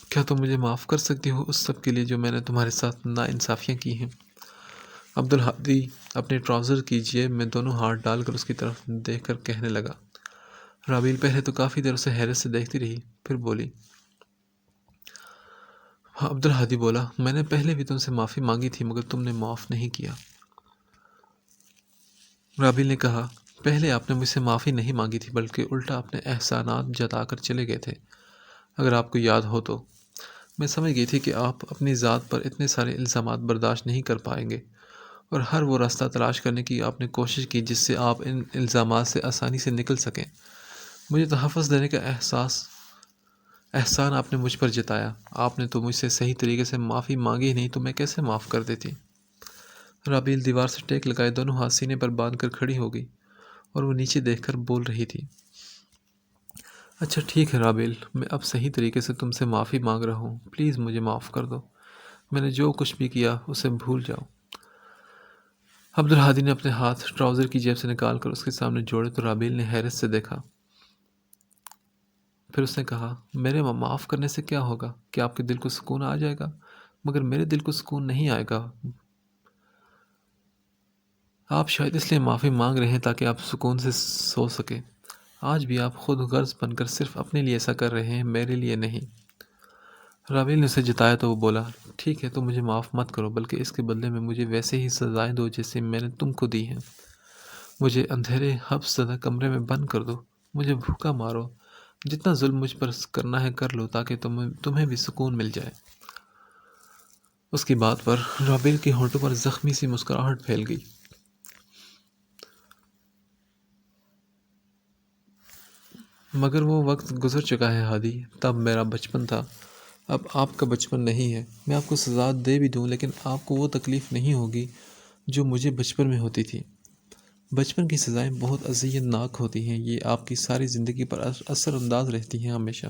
کیا تم مجھے معاف کر سکتی ہو اس سب کے لیے جو میں نے تمہارے ساتھ ناانصافیاں کی ہیں؟ عبدالہادی اپنے ٹراؤزر کی جیب میں دونوں ہاتھ ڈال کر اس کی طرف دیکھ کر کہنے لگا۔ رابیل پہلے تو کافی دیر اسے حیرت سے دیکھتی رہی، پھر بولی۔ عبدالہادی بولا، میں نے پہلے بھی تم سے معافی مانگی تھی مگر تم نے معاف نہیں کیا۔ رابیل نے کہا، پہلے آپ نے مجھ سے معافی نہیں مانگی تھی بلکہ الٹا اپنے احسانات جتا کر چلے گئے تھے، اگر آپ کو یاد ہو تو۔ میں سمجھ گئی تھی کہ آپ اپنی ذات پر اتنے سارے الزامات برداشت نہیں کر پائیں گے، اور ہر وہ راستہ تلاش کرنے کی آپ نے کوشش کی جس سے آپ ان الزامات سے آسانی سے نکل سکیں۔ مجھے تحفظ دینے کا احسان آپ نے مجھ پر جتایا۔ آپ نے تو مجھ سے صحیح طریقے سے معافی مانگی ہی نہیں تو میں کیسے معاف کر دیتی؟ رابیل دیوار سے ٹیک لگائے دونوں ہاتھ سینے پر باندھ کر کھڑی ہو گئی اور وہ نیچے دیکھ کر بول رہی تھی، اچھا ٹھیک ہے رابیل، میں اب صحیح طریقے سے تم سے معافی مانگ رہا ہوں، پلیز مجھے معاف کر دو، میں نے جو کچھ بھی کیا اسے بھول جاؤ۔ عبدالہادی نے اپنے ہاتھ ٹراؤزر کی جیب سے نکال کر اس کے سامنے جوڑے تو رابیل نے حیرت سے دیکھا۔ پھر اس نے کہا، میرے معاف کرنے سے کیا ہوگا؟ کیا آپ کے دل کو سکون آ جائے گا؟ مگر میرے دل کو سکون نہیں آئے گا۔ آپ شاید اس لیے معافی مانگ رہے ہیں تاکہ آپ سکون سے سو سکیں۔ آج بھی آپ خود غرض بن کر صرف اپنے لیے ایسا کر رہے ہیں، میرے لیے نہیں۔ رابیل نے اسے جتایا تو وہ بولا، ٹھیک ہے تو مجھے معاف مت کرو، بلکہ اس کے بدلے میں مجھے ویسے ہی سزائیں دو جیسے میں نے تم کو دی ہیں۔ مجھے اندھیرے حبس زدہ کمرے میں بند کر دو، مجھے بھوکا مارو، جتنا ظلم مجھ پر کرنا ہے کر لو تاکہ تمہیں بھی سکون مل جائے۔ اس کی بات پر رابیل کے ہونٹوں پر زخمی سی مسکراہٹ پھیل گئی۔ مگر وہ وقت گزر چکا ہے ہادی، تب میرا بچپن تھا، اب آپ کا بچپن نہیں ہے۔ میں آپ کو سزا دے بھی دوں لیکن آپ کو وہ تکلیف نہیں ہوگی جو مجھے بچپن میں ہوتی تھی۔ بچپن کی سزائیں بہت اذیت ناک ہوتی ہیں، یہ آپ کی ساری زندگی پر اثر انداز رہتی ہیں ہمیشہ۔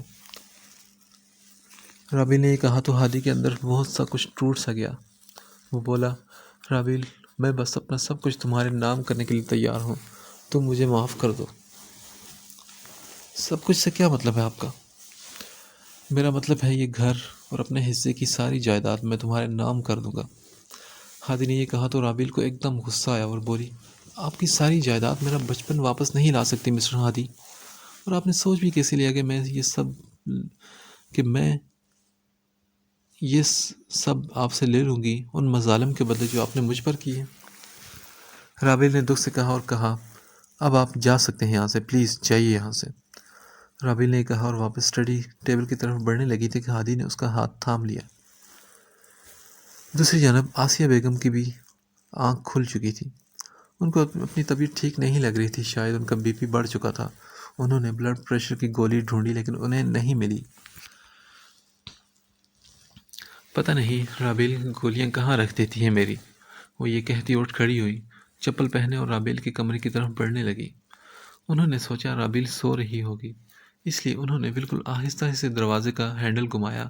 رابیل نے یہ کہا تو ہادی کے اندر بہت سا کچھ ٹوٹ سا گیا۔ وہ بولا، رابیل، میں بس اپنا سب کچھ تمہارے نام کرنے کے لیے تیار ہوں، تم مجھے معاف کر دو۔ سب کچھ سے کیا مطلب ہے آپ کا؟ میرا مطلب ہے یہ گھر اور اپنے حصے کی ساری جائیداد میں تمہارے نام کر دوں گا۔ ہادی نے یہ کہا تو رابیل کو ایک دم غصہ آیا اور بولی، آپ کی ساری جائیداد میرا بچپن واپس نہیں لا سکتی مسٹر ہادی، اور آپ نے سوچ بھی کیسے لیا کہ میں یہ سب آپ سے لے لوں گی ان مظالم کے بدلے جو آپ نے مجھ پر کیے؟ رابیل نے دکھ سے کہا اور کہا، اب آپ جا سکتے ہیں یہاں سے، پلیز جائیے یہاں سے۔ رابیل نے کہا اور واپس اسٹڈی ٹیبل کی طرف بڑھنے لگی تھی کہ ہادی نے اس کا ہاتھ تھام لیا۔ دوسری جانب آسیہ بیگم کی بھی آنکھ کھل چکی تھی۔ ان کو اپنی طبیعت ٹھیک نہیں لگ رہی تھی، شاید ان کا بی پی بڑھ چکا تھا۔ انہوں نے بلڈ پریشر کی گولی ڈھونڈی لیکن انہیں نہیں ملی۔ پتہ نہیں رابیل گولیاں کہاں رکھ دیتی ہے میری، وہ یہ کہتی اٹھ کھڑی ہوئی، چپل پہنے اور رابیل کے کمرے کی طرف بڑھنے لگی۔ انہوں نے سوچا رابیل سو رہی ہوگی، اس لیے انہوں نے بالکل آہستہ سے دروازے کا ہینڈل گھمایا،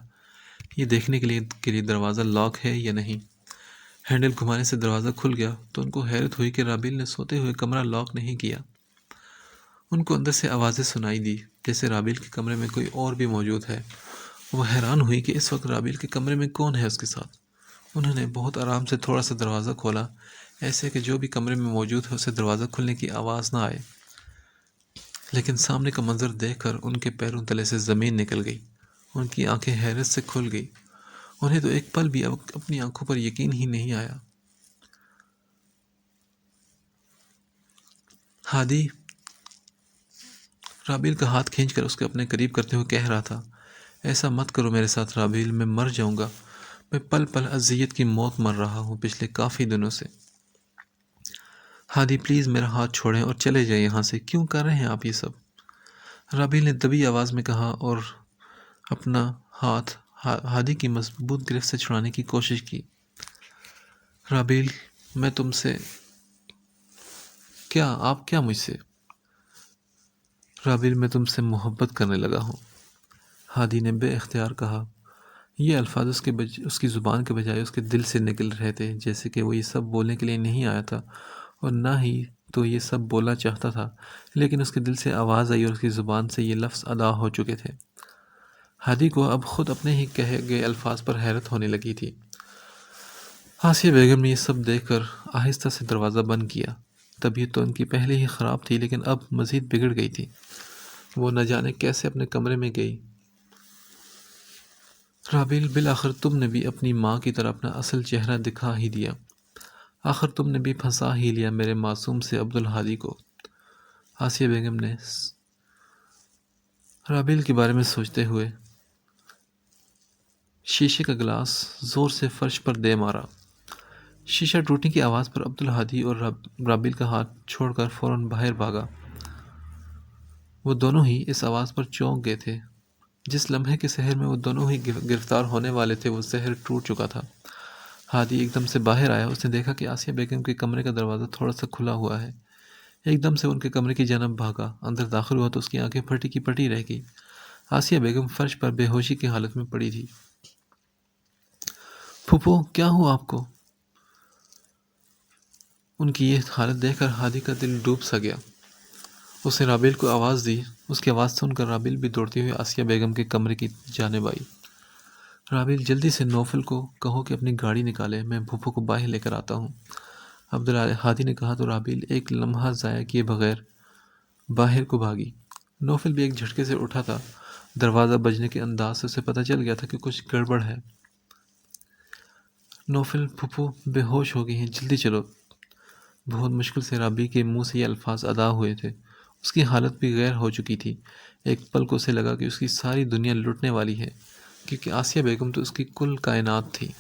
یہ دیکھنے کے لیے دروازہ لاک ہے یا نہیں۔ ہینڈل گھمانے سے دروازہ کھل گیا تو ان کو حیرت ہوئی کہ رابیل نے سوتے ہوئے کمرہ لاک نہیں کیا۔ ان کو اندر سے آوازیں سنائی دی جیسے رابیل کے کمرے میں کوئی اور بھی موجود ہے۔ وہ حیران ہوئی کہ اس وقت رابیل کے کمرے میں کون ہے اس کے ساتھ۔ انہوں نے بہت آرام سے تھوڑا سا دروازہ کھولا، ایسے کہ جو بھی کمرے میں موجود ہے اسے دروازہ کھلنے کی آواز نہ آئے، لیکن سامنے کا منظر دیکھ کر ان کے پیروں تلے سے زمین نکل گئی۔ ان کی آنکھیں حیرت سے کھل گئی۔ انہیں تو ایک پل بھی اب اپنی آنکھوں پر یقین ہی نہیں آیا۔ ہادی رابیل کا ہاتھ کھینچ کر اس کے اپنے قریب کرتے ہوئے کہہ رہا تھا، ایسا مت کرو میرے ساتھ رابیل، میں مر جاؤں گا، میں پل پل اذیت کی موت مر رہا ہوں پچھلے کافی دنوں سے۔ ہادی پلیز میرا ہاتھ چھوڑیں اور چلے جائیں یہاں سے، کیوں کر رہے ہیں آپ یہ سب؟ رابیل نے دبی آواز میں کہا اور اپنا ہاتھ ہادی کی مضبوط گرفت سے چھڑانے کی کوشش کی۔ رابیل میں تم سے آپ کیا مجھ سے؟ رابیل میں تم سے محبت کرنے لگا ہوں، ہادی نے بے اختیار کہا۔ یہ الفاظ اس کی زبان کے بجائے اس کے دل سے نکل رہے تھے، جیسے کہ وہ یہ سب بولنے کے لیے نہیں آیا تھا اور نہ ہی تو یہ سب بولنا چاہتا تھا، لیکن اس کے دل سے آواز آئی اور اس کی زبان سے یہ لفظ ادا ہو چکے تھے۔ ہادی کو اب خود اپنے ہی کہے گئے الفاظ پر حیرت ہونے لگی تھی۔ آسیہ بیگم نے یہ سب دیکھ کر آہستہ سے دروازہ بند کیا۔ طبیعت تو ان کی پہلے ہی خراب تھی، لیکن اب مزید بگڑ گئی تھی۔ وہ نہ جانے کیسے اپنے کمرے میں گئی۔ رابیل بالآخر تم نے بھی اپنی ماں کی طرح اپنا اصل چہرہ دکھا ہی دیا، آخر تم نے بھی پھنسا ہی لیا میرے معصوم سے عبدالہادی کو۔ آسیہ بیگم نے رابیل کے بارے میں سوچتے ہوئے شیشے کا گلاس زور سے فرش پر دے مارا۔ شیشہ ٹوٹنے کی آواز پر عبدالہادی اور رابیل کا ہاتھ چھوڑ کر فوراً باہر بھاگا۔ وہ دونوں ہی اس آواز پر چونک گئے تھے۔ جس لمحے کے سحر میں وہ دونوں ہی گرفتار ہونے والے تھے وہ سحر ٹوٹ چکا تھا۔ ہادی ایک دم سے باہر آیا۔ اس نے دیکھا کہ آسیہ بیگم کے کمرے کا دروازہ تھوڑا سا کھلا ہوا ہے۔ ایک دم سے ان کے کمرے کی جانب بھاگا۔ اندر داخل ہوا تو اس کی آنکھیں پھٹی کی پٹی رہ گئی۔ آسیہ بیگم فرش پر بے ہوشی کی حالت میں پڑی تھی۔ پھوپھو کیا ہوا آپ کو؟ ان کی یہ حالت دیکھ کر ہادی کا دل ڈوب سا گیا۔ اس نے رابیل کو آواز دی۔ اس کی آواز سن کر رابیل بھی دوڑتی ہوئی آسیہ بیگم کے کمرے کی جانب آئی۔ رابیل جلدی سے نوفل کو کہو کہ اپنی گاڑی نکالے، میں پھوپھو کو باہر لے کر آتا ہوں، عبدالہادی نے کہا تو رابیل ایک لمحہ ضائع کیے بغیر باہر کو بھاگی۔ نوفل بھی ایک جھٹکے سے اٹھا تھا۔ دروازہ بجنے کے انداز سے اسے پتہ چل گیا تھا کہ کچھ گڑبڑ ہے۔ نوفل پھوپھو بے ہوش ہو گئی ہیں، جلدی چلو۔ بہت مشکل سے رابیل کے منہ سے یہ الفاظ ادا ہوئے تھے۔ اس کی حالت بھی غیر ہو چکی تھی۔ ایک پل کو اسے لگا کہ اس کی ساری دنیا لٹنے والی ہے، کیونکہ آسیہ بیگم تو اس کی کل کائنات تھی۔